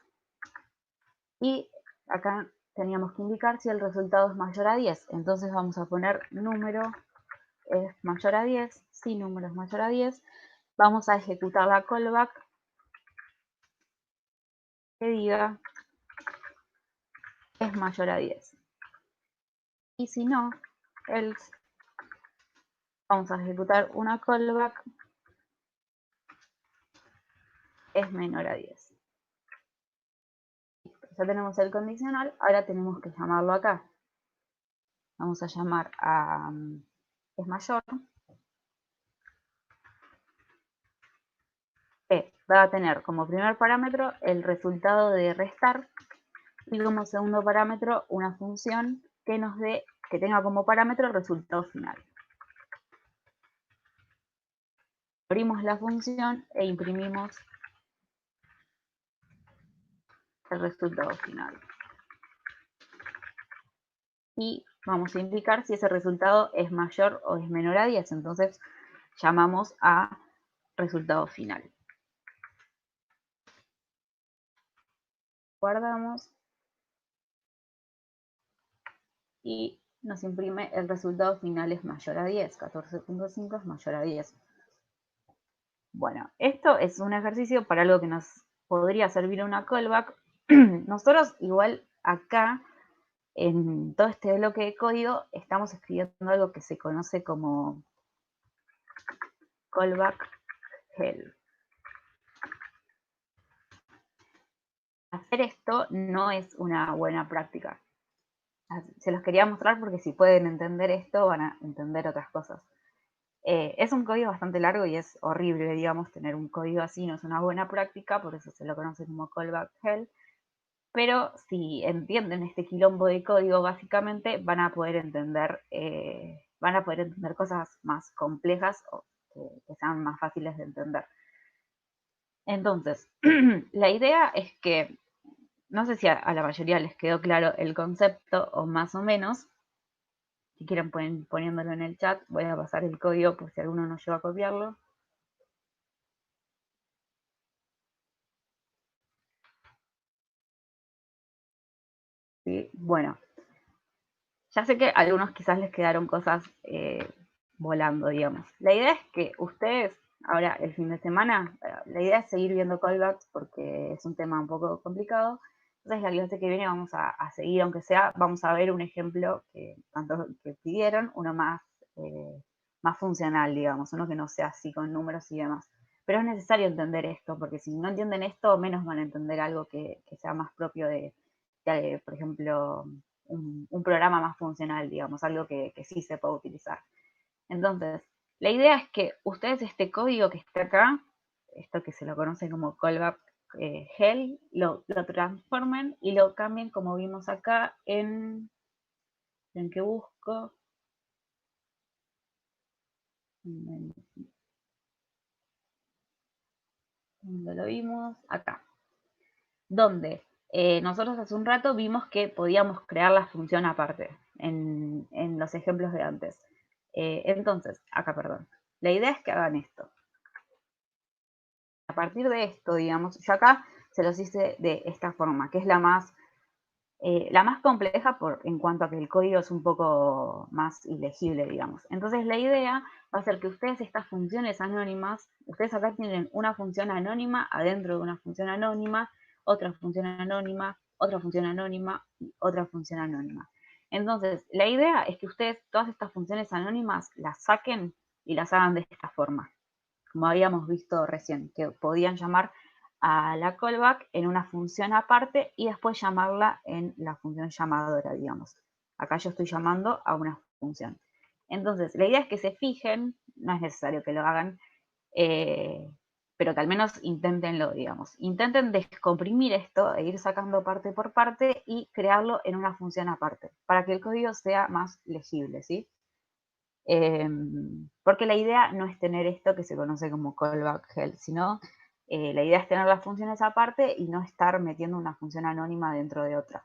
y acá teníamos que indicar si el resultado es mayor a 10. Entonces vamos a poner número es mayor a 10, si número es mayor a 10, vamos a ejecutar la callback que diga es mayor a 10. Y si no, else, vamos a ejecutar una callback es menor a 10. Ya tenemos el condicional, ahora tenemos que llamarlo acá. Vamos a llamar a es mayor, que va a tener como primer parámetro el resultado de restar y como segundo parámetro una función que tenga como parámetro el resultado final. Abrimos la función e imprimimos el resultado final. Y vamos a indicar si ese resultado es mayor o es menor a 10. Entonces llamamos a resultado final. Guardamos y nos imprime el resultado final es mayor a 10. 14.5 es mayor a 10. Bueno, esto es un ejercicio para algo que nos podría servir una callback. Nosotros igual acá, en todo este bloque de código, estamos escribiendo algo que se conoce como callback hell. Hacer esto no es una buena práctica. Se los quería mostrar porque si pueden entender esto, van a entender otras cosas. Es un código bastante largo y es horrible, digamos, tener un código así, no es una buena práctica, por eso se lo conoce como callback hell. Pero si entienden este quilombo de código, básicamente van a poder entender cosas más complejas o que sean más fáciles de entender. Entonces, la idea es que, no sé si a la mayoría les quedó claro el concepto o más o menos. Si quieren pueden poniéndolo en el chat. Voy a pasar el código por si alguno no llegó a copiarlo. ¿Sí? Bueno, ya sé que a algunos quizás les quedaron cosas volando, digamos. La idea es que ustedes, ahora el fin de semana, la idea es seguir viendo callbacks porque es un tema un poco complicado. Entonces la clase que viene vamos a seguir, aunque sea, vamos a ver un ejemplo que tanto que pidieron, uno más funcional, digamos, uno que no sea así con números y demás. Pero es necesario entender esto, porque si no entienden esto, menos van a entender algo que sea más propio de por ejemplo, un programa más funcional, digamos, algo que sí se puede utilizar. Entonces, la idea es que ustedes este código que está acá, esto que se lo conoce como callback hell, lo transformen y lo cambien como vimos acá en que busco, ¿dónde lo vimos? Acá, donde nosotros hace un rato vimos que podíamos crear la función aparte en los ejemplos de antes. Entonces, acá, perdón. La idea es que hagan esto. A partir de esto, digamos, yo acá se los hice de esta forma, que es la más compleja en cuanto a que el código es un poco más ilegible, digamos. Entonces, la idea va a ser que ustedes estas funciones anónimas, ustedes acá tienen una función anónima adentro de una función anónima, otra función anónima, otra función anónima y otra función anónima. Entonces, la idea es que ustedes todas estas funciones anónimas las saquen y las hagan de esta forma, como habíamos visto recién, que podían llamar a la callback en una función aparte y después llamarla en la función llamadora, digamos. Acá yo estoy llamando a una función. Entonces, la idea es que se fijen, no es necesario que lo hagan, pero que al menos inténtenlo, digamos. Intenten descomprimir esto e ir sacando parte por parte y crearlo en una función aparte, para que el código sea más legible, ¿sí? Porque la idea no es tener esto que se conoce como callback hell, sino la idea es tener las funciones aparte y no estar metiendo una función anónima dentro de otra.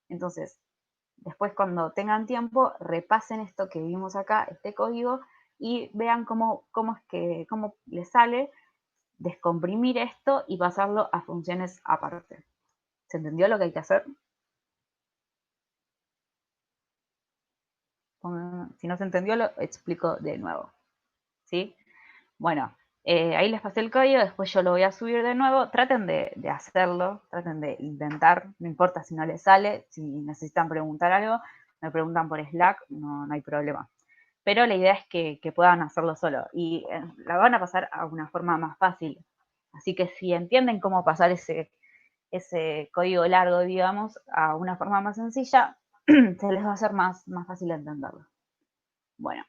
Entonces, después cuando tengan tiempo, repasen esto que vimos acá, este código, y vean cómo les sale descomprimir esto y pasarlo a funciones aparte. ¿Se entendió lo que hay que hacer? Si no se entendió, lo explico de nuevo. ¿Sí? Bueno, ahí les pasé el código, después yo lo voy a subir de nuevo. Traten de hacerlo, traten de intentar, no importa si no les sale, si necesitan preguntar algo, me preguntan por Slack, no hay problema. Pero la idea es que puedan hacerlo solo y la van a pasar a una forma más fácil. Así que si entienden cómo pasar ese código largo, digamos, a una forma más sencilla, se les va a hacer más fácil entenderlo. Bueno.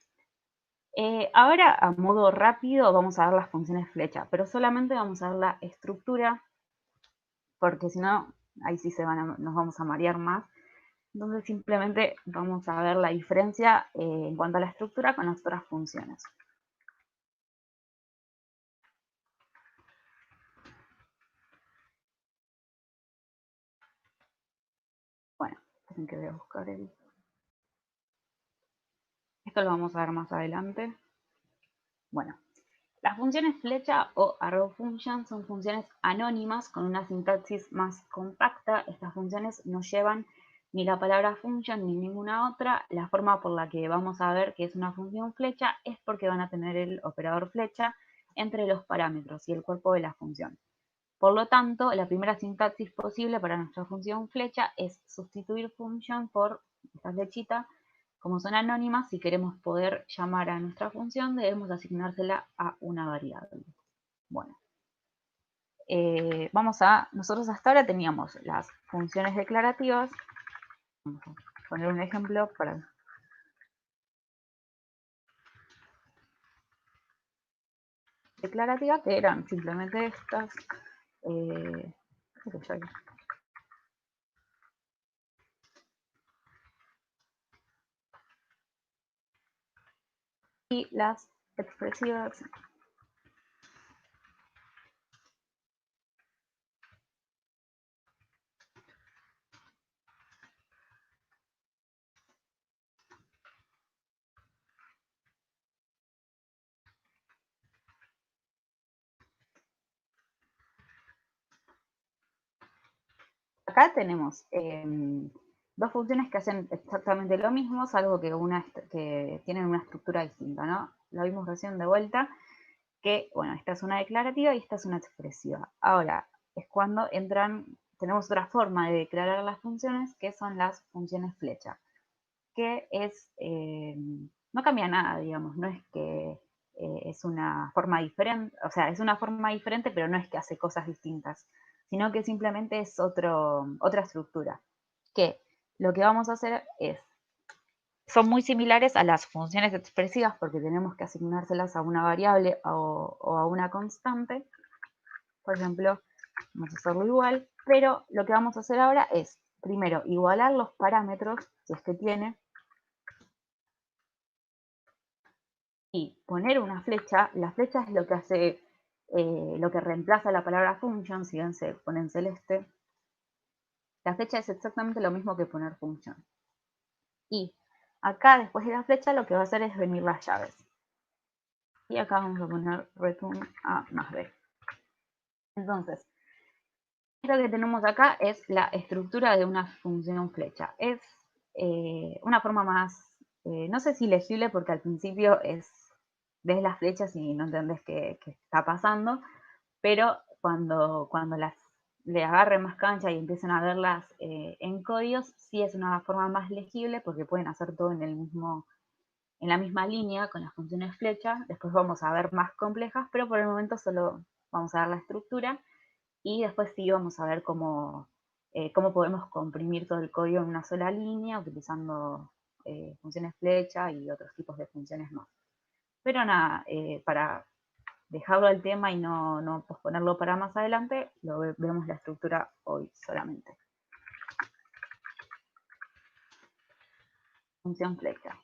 Ahora, a modo rápido, vamos a ver las funciones flecha, pero solamente vamos a ver la estructura, porque si no, ahí sí nos vamos a marear más. Entonces, simplemente vamos a ver la diferencia en cuanto a la estructura con las otras funciones. Bueno, tienen que voy a buscar esto lo vamos a ver más adelante. Bueno. Las funciones flecha o arrow function son funciones anónimas con una sintaxis más compacta. Estas funciones no llevan ni la palabra function ni ninguna otra. La forma por la que vamos a ver que es una función flecha es porque van a tener el operador flecha entre los parámetros y el cuerpo de la función. Por lo tanto, la primera sintaxis posible para nuestra función flecha es sustituir function por esta flechita como son anónimas, si queremos poder llamar a nuestra función, debemos asignársela a una variable. Bueno, nosotros hasta ahora teníamos las funciones declarativas. Vamos a poner un ejemplo para... declarativa, que eran simplemente estas. Y las expresivas. Acá tenemos dos funciones que hacen exactamente lo mismo, salvo que tienen una estructura distinta, ¿no? Lo vimos recién de vuelta, que, bueno, esta es una declarativa y esta es una expresiva. Ahora, es cuando tenemos otra forma de declarar las funciones, que son las funciones flecha, que no cambia nada, digamos, no es que es una forma diferente, o sea, es una forma diferente, pero no es que hace cosas distintas, sino que simplemente es otra estructura, que lo que vamos a hacer son muy similares a las funciones expresivas porque tenemos que asignárselas a una variable o a una constante. Por ejemplo, vamos a hacerlo igual, pero lo que vamos a hacer ahora es, primero, igualar los parámetros, si es que tiene, y poner una flecha. La flecha es lo que hace, lo que reemplaza la palabra function, si bien se pone en celeste. La flecha es exactamente lo mismo que poner function. Y acá, después de la flecha, lo que va a hacer es venir las llaves. Y acá vamos a poner return a más b. Entonces, esto que tenemos acá es la estructura de una función flecha. Es una forma más, no sé si legible, porque al principio ves las flechas y no entendés qué está pasando, pero cuando le agarren más cancha y empiecen a verlas en códigos, sí es una forma más legible porque pueden hacer todo en la misma línea con las funciones flecha. Después vamos a ver más complejas, pero por el momento solo vamos a ver la estructura y después sí vamos a ver cómo podemos comprimir todo el código en una sola línea utilizando funciones flecha y otros tipos de funciones más. Pero nada, para dejarlo al tema y no posponerlo para más adelante, vemos la estructura hoy solamente. Función flecha.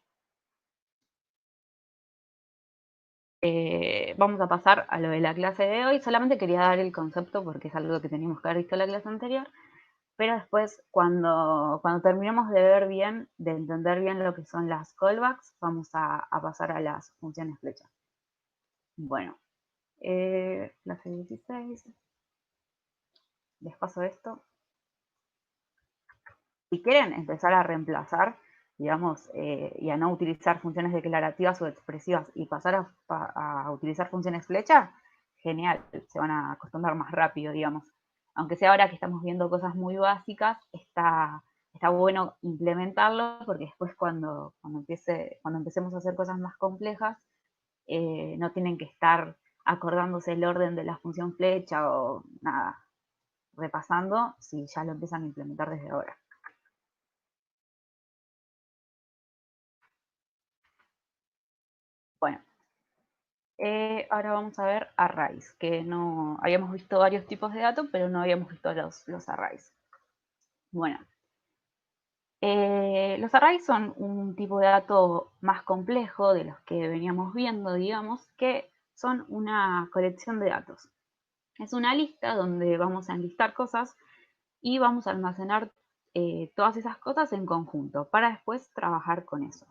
Vamos a pasar a lo de la clase de hoy. Solamente quería dar el concepto porque es algo que teníamos que haber visto en la clase anterior. Pero después, cuando terminemos de ver bien, de entender bien lo que son las callbacks, vamos a pasar a las funciones flecha. Bueno, clase 16. Les paso esto. Si quieren empezar a reemplazar, digamos, y a no utilizar funciones declarativas o expresivas y pasar a utilizar funciones flecha, genial, se van a acostumbrar más rápido, digamos. Aunque sea ahora que estamos viendo cosas muy básicas, está bueno implementarlo porque después cuando empecemos a hacer cosas más complejas, no tienen que estar acordándose el orden de la función flecha o nada, repasando si ya lo empiezan a implementar desde ahora. Bueno, ahora vamos a ver arrays, que no habíamos visto varios tipos de datos, pero no habíamos visto los arrays. Bueno, los arrays son un tipo de dato más complejo de los que veníamos viendo, digamos, que son una colección de datos. Es una lista donde vamos a enlistar cosas y vamos a almacenar todas esas cosas en conjunto para después trabajar con eso.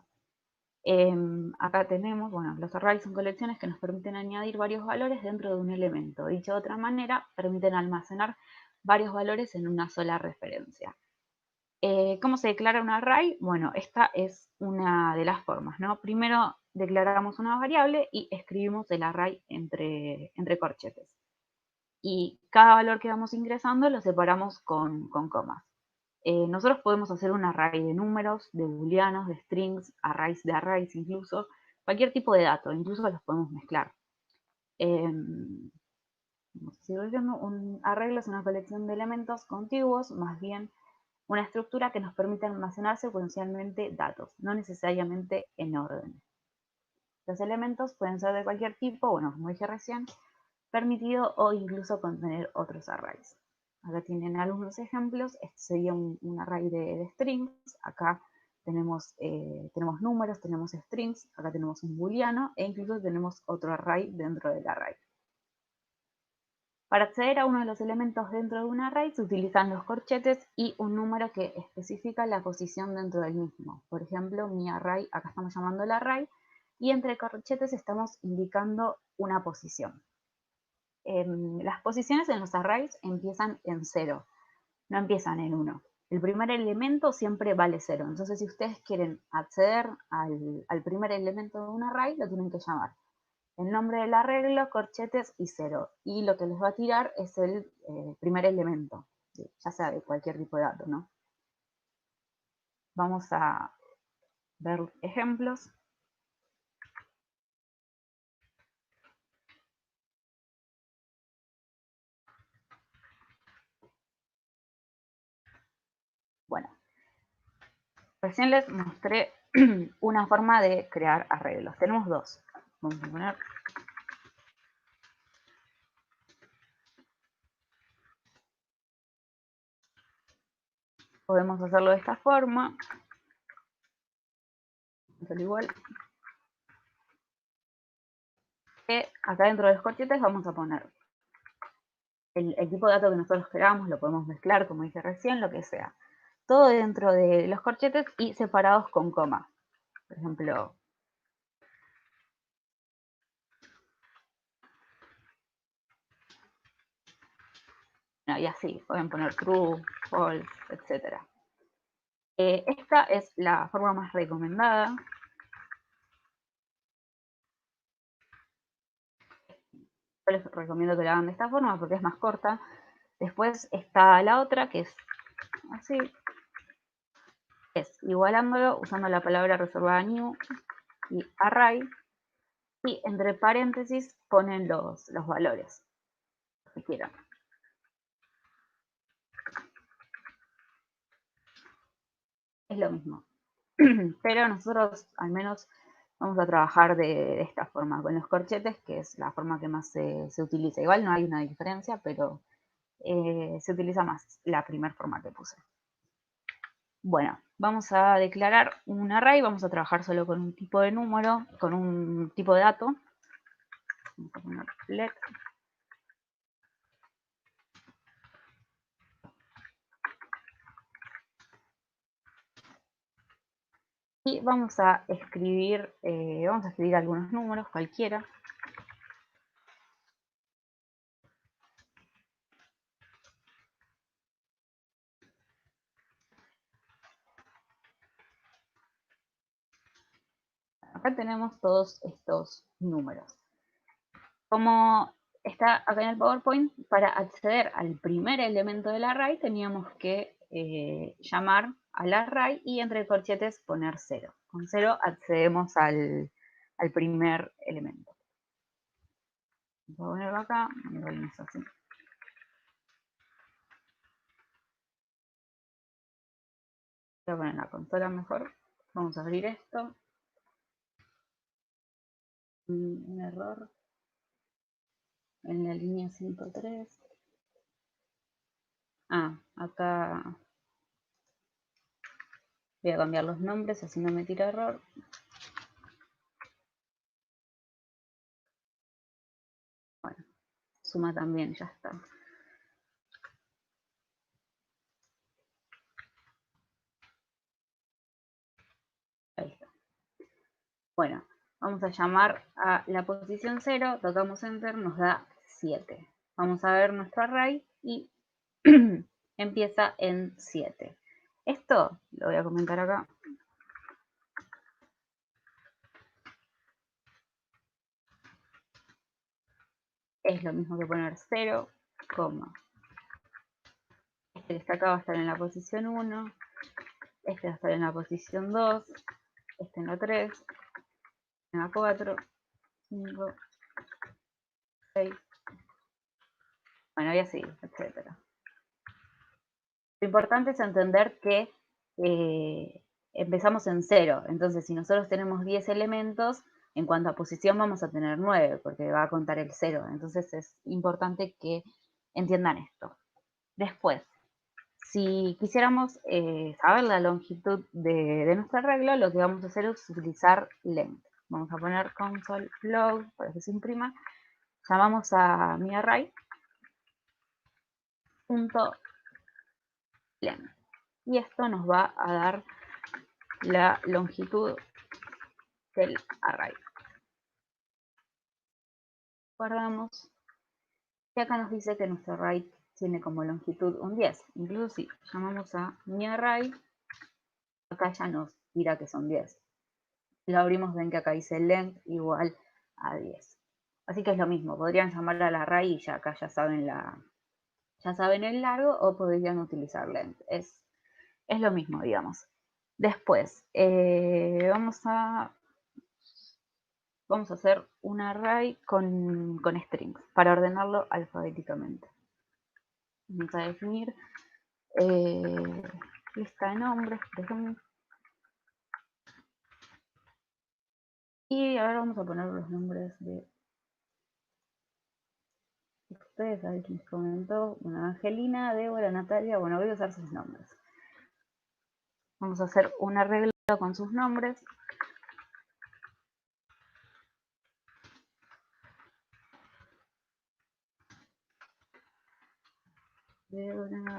Acá tenemos, bueno, los arrays son colecciones que nos permiten añadir varios valores dentro de un elemento. Dicho de otra manera, permiten almacenar varios valores en una sola referencia. ¿Cómo se declara un array? Bueno, esta es una de las formas, ¿no? Primero declaramos una variable y escribimos el array entre corchetes. Y cada valor que vamos ingresando lo separamos con comas. nosotros podemos hacer un array de números, de booleanos, de strings, arrays de arrays incluso, cualquier tipo de dato, incluso los podemos mezclar. Un arreglo es una colección de elementos contiguos, más bien una estructura que nos permite almacenar secuencialmente datos, no necesariamente en orden. Los elementos pueden ser de cualquier tipo, bueno, como dije recién, permitido o incluso contener otros arrays. Acá tienen algunos ejemplos. Este sería un array de strings. Acá tenemos números, tenemos strings, acá tenemos un booleano e incluso tenemos otro array dentro del array. Para acceder a uno de los elementos dentro de un array se utilizan los corchetes y un número que especifica la posición dentro del mismo. Por ejemplo, mi array, acá estamos llamando el array, y entre corchetes estamos indicando una posición. Las posiciones en los arrays empiezan en 0, no empiezan en 1. El primer elemento siempre vale 0. Entonces, si ustedes quieren acceder al primer elemento de un array, lo tienen que llamar el nombre del arreglo, corchetes y 0. Y lo que les va a tirar es el primer elemento, ya sea de cualquier tipo de dato, ¿no? Vamos a ver ejemplos. Bueno, recién les mostré una forma de crear arreglos. Tenemos dos. Vamos a poner podemos hacerlo de esta forma. Hacerlo igual. Acá dentro de los corchetes vamos a poner el tipo de dato que nosotros queramos, lo podemos mezclar, como dije recién, lo que sea. Todo dentro de los corchetes y separados con coma. Por ejemplo, no, y así, pueden poner true, false, etc. Esta es la forma más recomendada. Yo les recomiendo que la hagan de esta forma porque es más corta. Después está la otra que es así. Es igualándolo usando la palabra reservada new y array. Y entre paréntesis ponen los valores que quieran. Es lo mismo. Pero nosotros al menos vamos a trabajar de esta forma, con los corchetes, que es la forma que más se utiliza. Igual no hay una diferencia, pero se utiliza más la primera forma que puse. Bueno, vamos a declarar un array, vamos a trabajar solo con un tipo de número, con un tipo de dato. Vamos a poner let. Y vamos a escribir algunos números, cualquiera. Acá tenemos todos estos números. Como está acá en el PowerPoint, para acceder al primer elemento del array teníamos que llamar al array y entre corchetes poner 0. Con 0 accedemos al primer elemento. Voy a ponerlo acá, y lo ponemos así. Voy a poner la consola mejor. Vamos a abrir esto. Un error en la línea 103. Acá voy a cambiar los nombres, así no me tira error. Bueno, suma también, ya está. Ahí está. Bueno, vamos a llamar a la posición 0, tocamos Enter, nos da 7. Vamos a ver nuestro array y empieza en 7. Esto lo voy a comentar acá. Es lo mismo que poner 0, Este que está acá va a estar en la posición 1, este va a estar en la posición 2, este en la 3, en la 4, 5, 6, bueno, y así, etc. Lo importante es entender que empezamos en 0, entonces si nosotros tenemos 10 elementos, en cuanto a posición vamos a tener 9, porque va a contar el 0, entonces es importante que entiendan esto. Después, si quisiéramos saber la longitud de nuestro arreglo, lo que vamos a hacer es utilizar length. Vamos a poner console log para que se imprima. Llamamos a mi array .length. Y esto nos va a dar la longitud del array. Guardamos. Y acá nos dice que nuestro array tiene como longitud un 10. Incluso si llamamos a mi array, acá ya nos dirá que son 10. Lo abrimos, ven que acá dice length igual a 10. Así que es lo mismo, podrían llamar al array y ya acá ya saben el largo, o podrían utilizar length. Es lo mismo, digamos. Después, vamos a hacer un array con strings para ordenarlo alfabéticamente. Vamos a definir lista de nombres, por ejemplo. Y ahora vamos a poner los nombres de ustedes. A ver quién comentó. Bueno, Angelina, Débora, Natalia. Bueno, voy a usar sus nombres. Vamos a hacer un arreglo con sus nombres.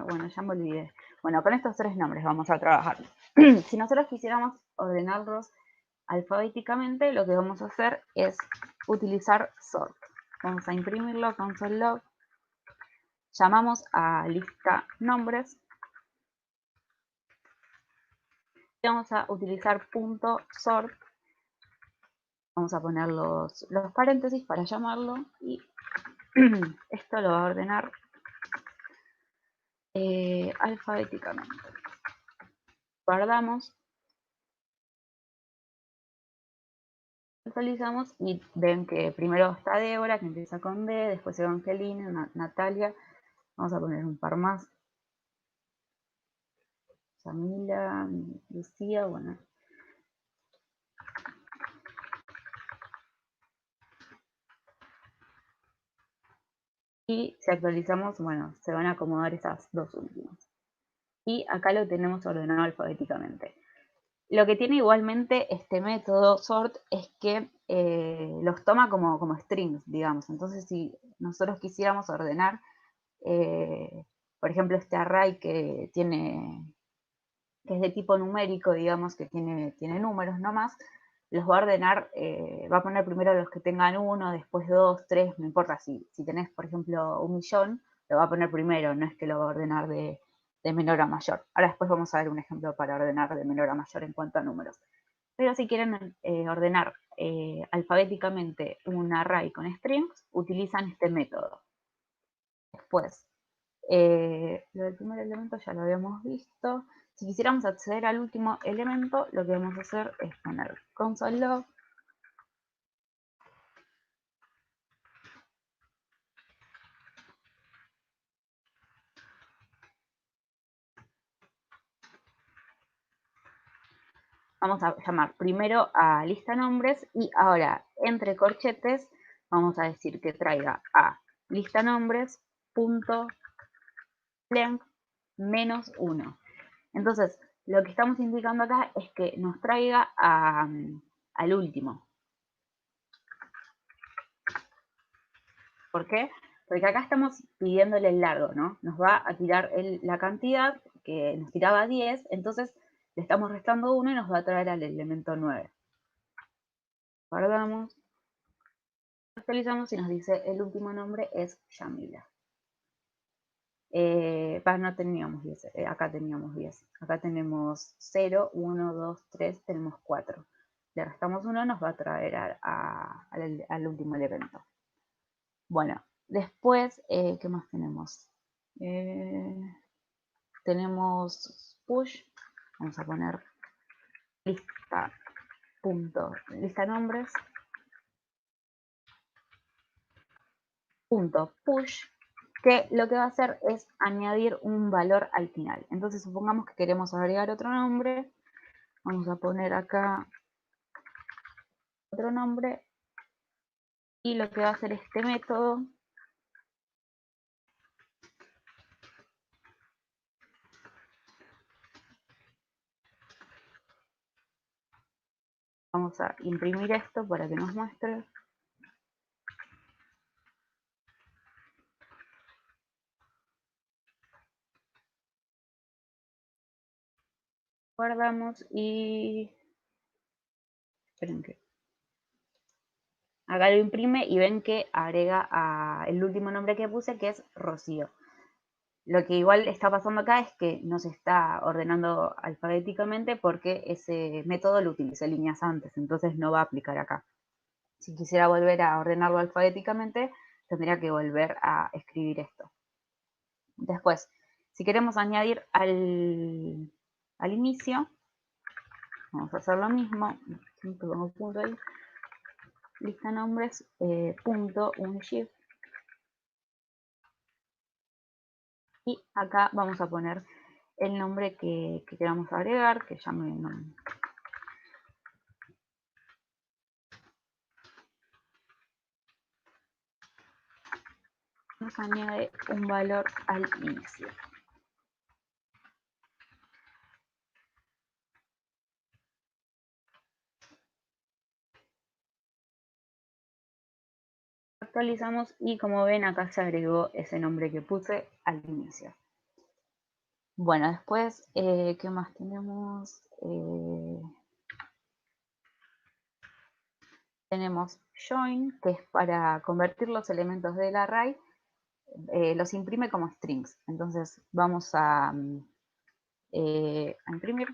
Bueno, ya me olvidé. Bueno, con estos 3 nombres vamos a trabajar. Si nosotros quisiéramos ordenarlos alfabéticamente, lo que vamos a hacer es utilizar sort. Vamos a imprimirlo, console log. Llamamos a lista nombres. Y vamos a utilizar .sort. Vamos a poner los paréntesis para llamarlo. Y esto lo va a ordenar alfabéticamente. Guardamos. Actualizamos y ven que primero está Débora, que empieza con D, después Evangelina, Natalia. Vamos a poner un par más. Camila, Lucía, bueno. Y si actualizamos, bueno, se van a acomodar esas 2 últimas. Y acá lo tenemos ordenado alfabéticamente. Lo que tiene igualmente este método sort es que los toma como strings, digamos. Entonces, si nosotros quisiéramos ordenar, por ejemplo, este array que es de tipo numérico, digamos, que tiene números nomás, los va a ordenar, va a poner primero los que tengan 1, después 2, 3, no importa. Si tenés, por ejemplo, 1.000.000, lo va a poner primero, no es que lo va a ordenar de menor a mayor. Ahora después vamos a ver un ejemplo para ordenar de menor a mayor en cuanto a números. Pero si quieren ordenar alfabéticamente un array con strings, utilizan este método. Después, lo del primer elemento ya lo habíamos visto. Si quisiéramos acceder al último elemento, lo que vamos a hacer es poner console log. Vamos a llamar primero a lista nombres y ahora entre corchetes vamos a decir que traiga a lista nombres punto length menos 1. Entonces, lo que estamos indicando acá es que nos traiga al último. ¿Por qué? Porque acá estamos pidiéndole el largo, ¿no? Nos va a tirar la cantidad que nos tiraba 10, entonces le estamos restando 1 y nos va a traer al elemento 9. Guardamos, actualizamos y nos dice el último nombre es Yamila. No teníamos 10, acá teníamos 10. Acá tenemos 0, 1, 2, 3, tenemos 4. Le restamos 1, nos va a traer al último elemento. Bueno, después, ¿qué más tenemos? tenemos push, vamos a poner lista nombres punto push, que lo que va a hacer es añadir un valor al final. Entonces supongamos que queremos agregar otro nombre, vamos a poner acá otro nombre, y lo que va a hacer este método vamos a imprimir esto para que nos muestre. Guardamos y esperen que acá lo imprime y ven que agrega el último nombre que puse, que es Rocío. Lo que igual está pasando acá es que no se está ordenando alfabéticamente porque ese método lo utilicé líneas antes, entonces no va a aplicar acá. Si quisiera volver a ordenarlo alfabéticamente, tendría que volver a escribir esto. Después, si queremos añadir al inicio, vamos a hacer lo mismo. Pongo punto ahí. Lista nombres, punto, un shift. Y acá vamos a poner el nombre que queramos agregar, que llame nos añade un valor al inicio. Actualizamos y como ven acá se agregó ese nombre que puse al inicio. Bueno, después, ¿qué más tenemos? Tenemos join, que es para convertir los elementos del array, los imprime como strings. Entonces vamos a imprimir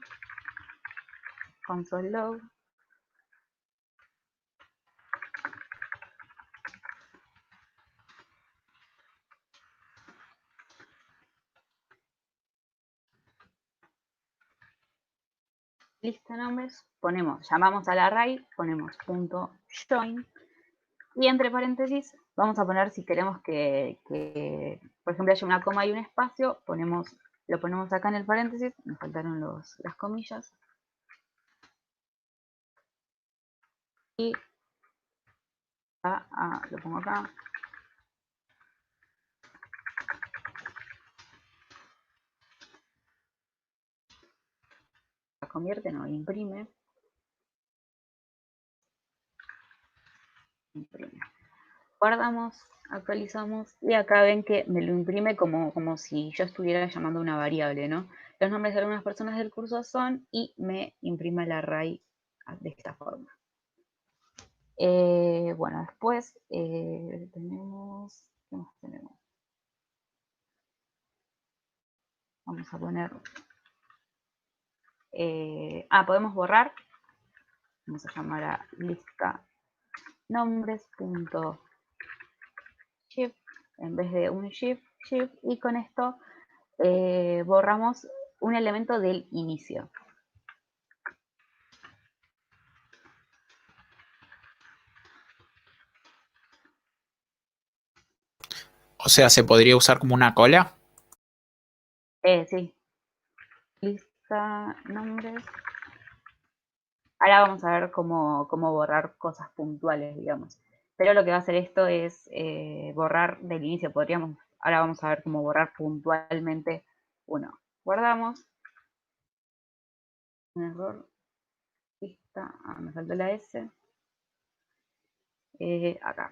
console log. Lista nombres, llamamos al array, ponemos punto join y entre paréntesis vamos a poner si queremos que por ejemplo haya una coma y un espacio, lo ponemos acá en el paréntesis, me faltaron las comillas y lo pongo acá. Convierte, no, imprime. Guardamos, actualizamos y acá ven que me lo imprime como si yo estuviera llamando una variable, ¿no? Los nombres de algunas personas del curso son y me imprime el array de esta forma. Bueno, después tenemos, ¿qué más tenemos? Vamos a poner, podemos borrar, vamos a llamar a lista nombres.shift en vez de un shift, y con esto borramos un elemento del inicio. O sea, ¿se podría usar como una cola? Sí. Lista nombres. Ahora vamos a ver cómo borrar cosas puntuales, digamos. Pero lo que va a hacer esto es borrar del inicio. Ahora vamos a ver cómo borrar puntualmente uno. Guardamos. Un error. Lista. Me faltó la S. Acá.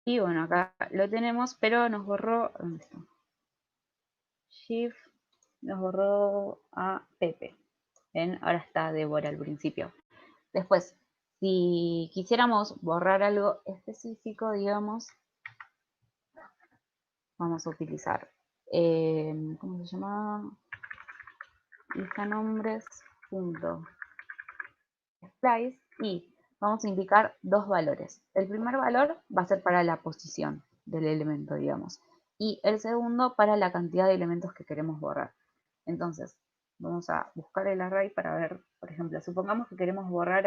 Y bueno, acá lo tenemos, pero nos borró. ¿Dónde está? Shift. Nos borró a Pepe. ¿Ven? Ahora está Débora al principio. Después, si quisiéramos borrar algo específico, digamos, vamos a utilizar, ¿cómo se llama? Lista nombres punto splice y vamos a indicar dos valores. El primer valor va a ser para la posición. del elemento, digamos. Y el segundo para la cantidad de elementos que queremos borrar. Entonces, vamos a buscar el array para ver, por ejemplo, supongamos que queremos borrar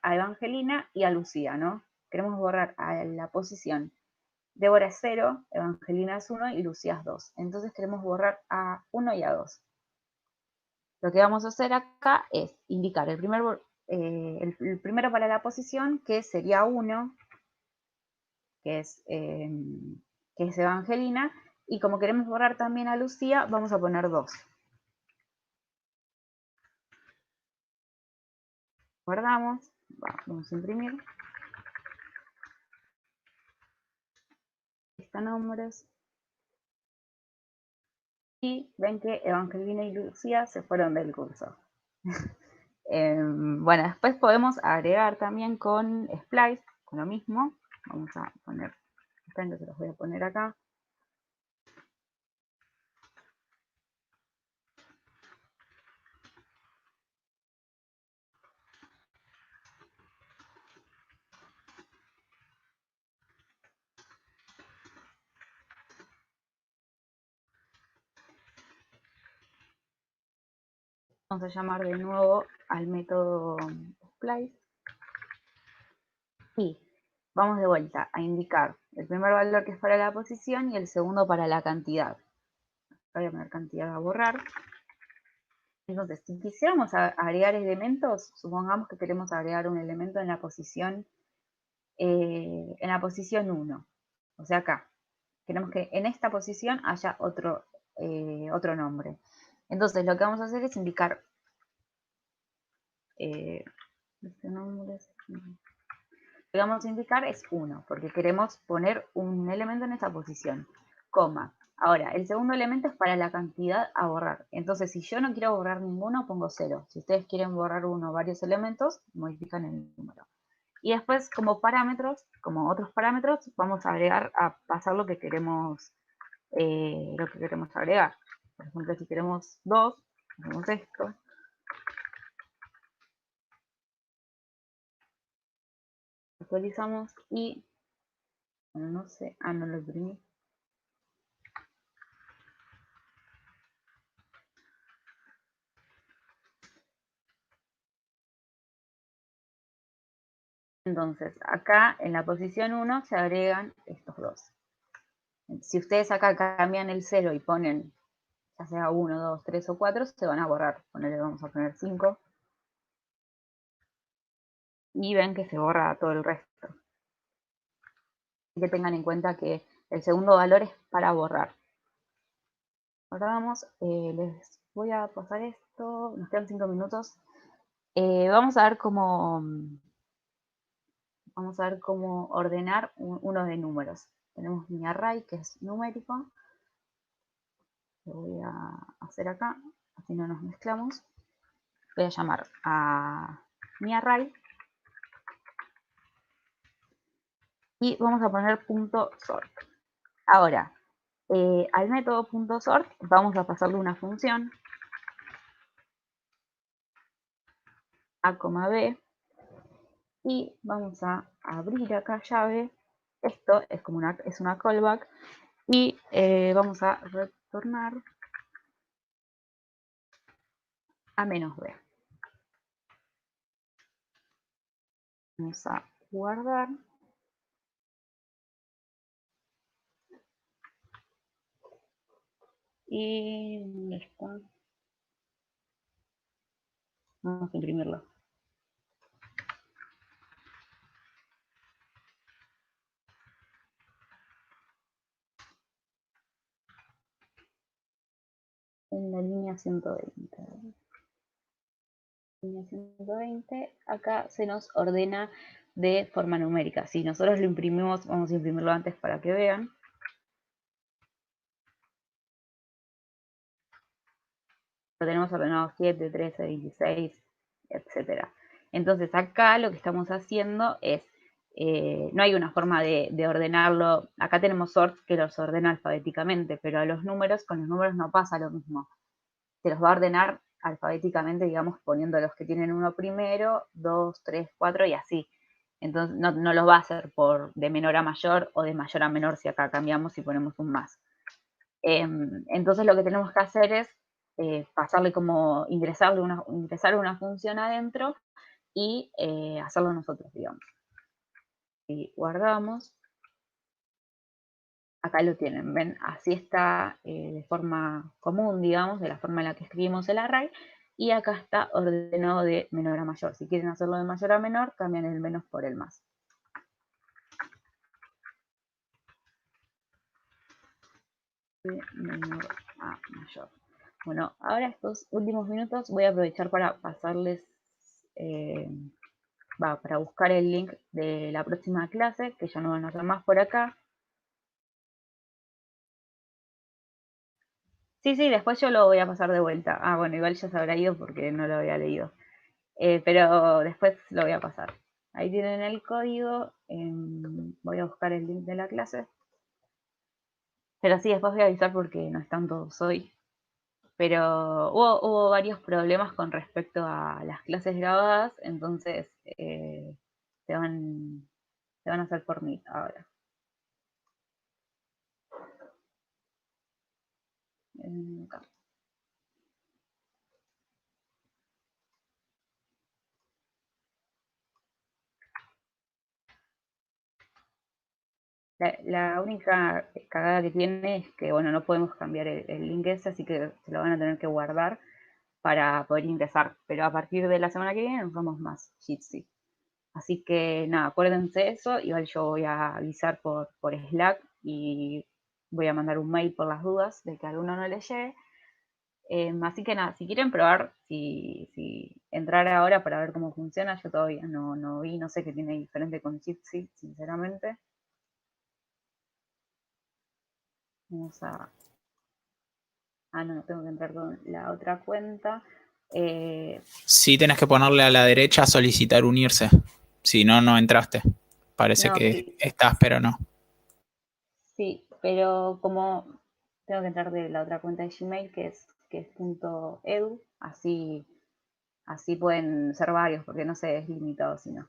a Evangelina y a Lucía, ¿no? Queremos borrar a la posición Débora es 0, Evangelina es 1 y Lucía es 2. Entonces queremos borrar a 1 y a 2. Lo que vamos a hacer acá es indicar el primero para la posición, que sería 1, que es Evangelina, y como queremos borrar también a Lucía, vamos a poner 2. Guardamos, vamos a imprimir. Listan nombres. Y ven que Evangelina y Lucía se fueron del curso. Bueno, después podemos agregar también con Splice, con lo mismo. Vamos a poner, esperen que se los voy a poner acá. Vamos a llamar de nuevo al método Splice. Y vamos de vuelta a indicar el primer valor que es para la posición y el segundo para la cantidad. Voy a poner cantidad a borrar. Entonces, si quisiéramos agregar elementos, supongamos que queremos agregar un elemento en la posición 1. O sea, acá. Queremos que en esta posición haya otro nombre. Entonces, lo que vamos a hacer es indicar este nombre. Lo que vamos a indicar es 1, porque queremos poner un elemento en esta posición, coma. Ahora, el segundo elemento es para la cantidad a borrar. Entonces, si yo no quiero borrar ninguno, pongo 0. Si ustedes quieren borrar varios elementos, modifican el número. Y después, como parámetros, como otros parámetros, vamos a agregar, a pasar lo que queremos agregar. Por ejemplo, si queremos 2, hacemos esto. Actualizamos y, bueno, no sé, no lo imprimí. Entonces, acá en la posición 1 se agregan estos dos. Si ustedes acá cambian el 0 y ponen, ya sea 1, 2, 3 o 4, se van a borrar. Vamos a poner 5. Y ven que se borra todo el resto. Así que tengan en cuenta que el segundo valor es para borrar. Ahora les voy a pasar esto. Nos quedan 5 minutos. Vamos a ver cómo ordenar uno de números. Tenemos mi array, que es numérico. Lo voy a hacer acá, así no nos mezclamos. Voy a llamar a mi array. Y vamos a poner .sort. Ahora, al método .sort vamos a pasarle una función a, b, y vamos a abrir acá llave. Esto es como una callback, y vamos a retornar a -b. Vamos a guardar. Y ¿dónde está? Vamos a imprimirlo. En la línea 120. Línea 120, acá se nos ordena de forma numérica. Si nosotros lo imprimimos, vamos a imprimirlo antes para que vean. Lo tenemos ordenado 7, 13, 16, etc. Entonces acá lo que estamos haciendo es, no hay una forma de ordenarlo. Acá tenemos sort que los ordena alfabéticamente, pero a los números, con los números no pasa lo mismo. Se los va a ordenar alfabéticamente, digamos, poniendo los que tienen 1 primero, 2, 3, 4 y así. Entonces no lo va a hacer por de menor a mayor o de mayor a menor si acá cambiamos y ponemos un más. Entonces lo que tenemos que hacer es pasarle como ingresar una función adentro y hacerlo nosotros, digamos. Y guardamos. Acá lo tienen, ¿ven? Así está de forma común, digamos, de la forma en la que escribimos el array. Y acá está ordenado de menor a mayor. Si quieren hacerlo de mayor a menor, cambian el menos por el más. De menor a mayor. Bueno, ahora estos últimos minutos voy a aprovechar para pasarles, para buscar el link de la próxima clase, que ya no van a hacer más por acá. Sí, después yo lo voy a pasar de vuelta. Ah, bueno, igual ya se habrá ido porque no lo había leído. Pero después lo voy a pasar. Ahí tienen el código. Voy a buscar el link de la clase. Pero sí, después voy a avisar porque no están todos hoy. Pero hubo varios problemas con respecto a las clases grabadas, entonces se van a hacer por Meet ahora. Acá. La única cagada que tiene es que, bueno, no podemos cambiar el link ese, así que se lo van a tener que guardar para poder ingresar. Pero a partir de la semana que viene nos vamos más Jitsi. Así que nada, acuérdense eso. Igual yo voy a avisar por Slack y voy a mandar un mail por las dudas de que a alguno no le llegue. Así que nada, si quieren probar, si entrar ahora para ver cómo funciona, yo todavía no vi, no sé qué tiene diferente con Jitsi, sinceramente. Vamos a... Ah, no, tengo que entrar con la otra cuenta. Sí, tenés que ponerle a la derecha solicitar unirse. Si no, no entraste. Parece No, que sí, estás, pero no. sí, pero como tengo que entrar de la otra cuenta de Gmail, que es .edu, así pueden ser varios, porque no sé, es limitado si no.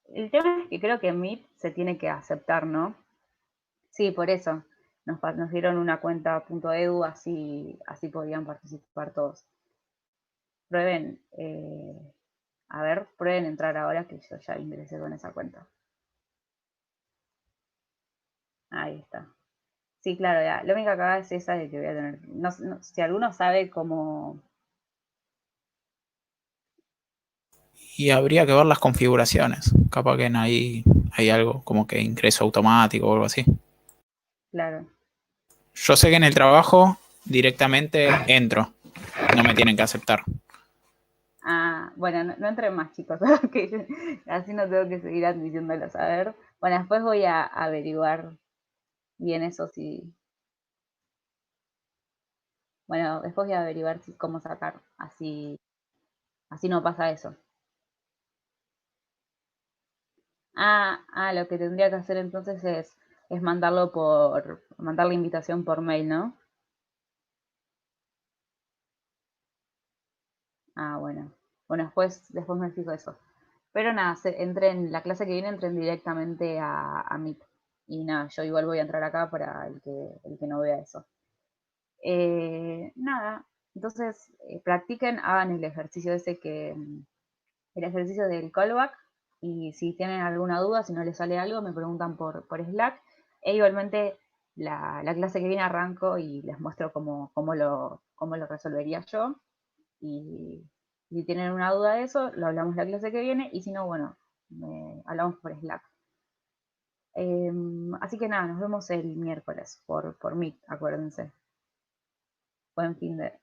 El tema es que creo que Meet se tiene que aceptar, ¿no? Sí, por eso. Nos dieron una cuenta .edu, así podían participar todos. Prueben, a ver, prueben entrar ahora que yo ya ingresé con esa cuenta. Ahí está. Sí, claro, ya. La única cagada es esa de que voy a tener. Si alguno sabe cómo. Y habría que ver las configuraciones. Capaz que ahí hay algo como que ingreso automático o algo así. Claro. Yo sé que en el trabajo directamente entro. No me tienen que aceptar. Ah, bueno, no entren más, chicos, que así no tengo que seguir admitiéndolo a saber. Bueno, después voy a averiguar bien eso si. Bueno, después voy a averiguar cómo sacar. Así no pasa eso. Lo que tendría que hacer entonces es mandar la invitación por mail, ¿no? Bueno. Bueno, después me fijo eso. Pero nada, la clase que viene entren directamente a Meet. Y nada, yo igual voy a entrar acá para el que no vea eso. Nada, entonces practiquen, hagan el ejercicio ese el ejercicio del callback. Y si tienen alguna duda, si no les sale algo, me preguntan por Slack. E igualmente la clase que viene arranco y les muestro cómo lo resolvería yo. Y si tienen una duda de eso, lo hablamos la clase que viene. Y si no, bueno, hablamos por Slack. Así que nada, nos vemos el miércoles por Meet, acuérdense. Buen fin de...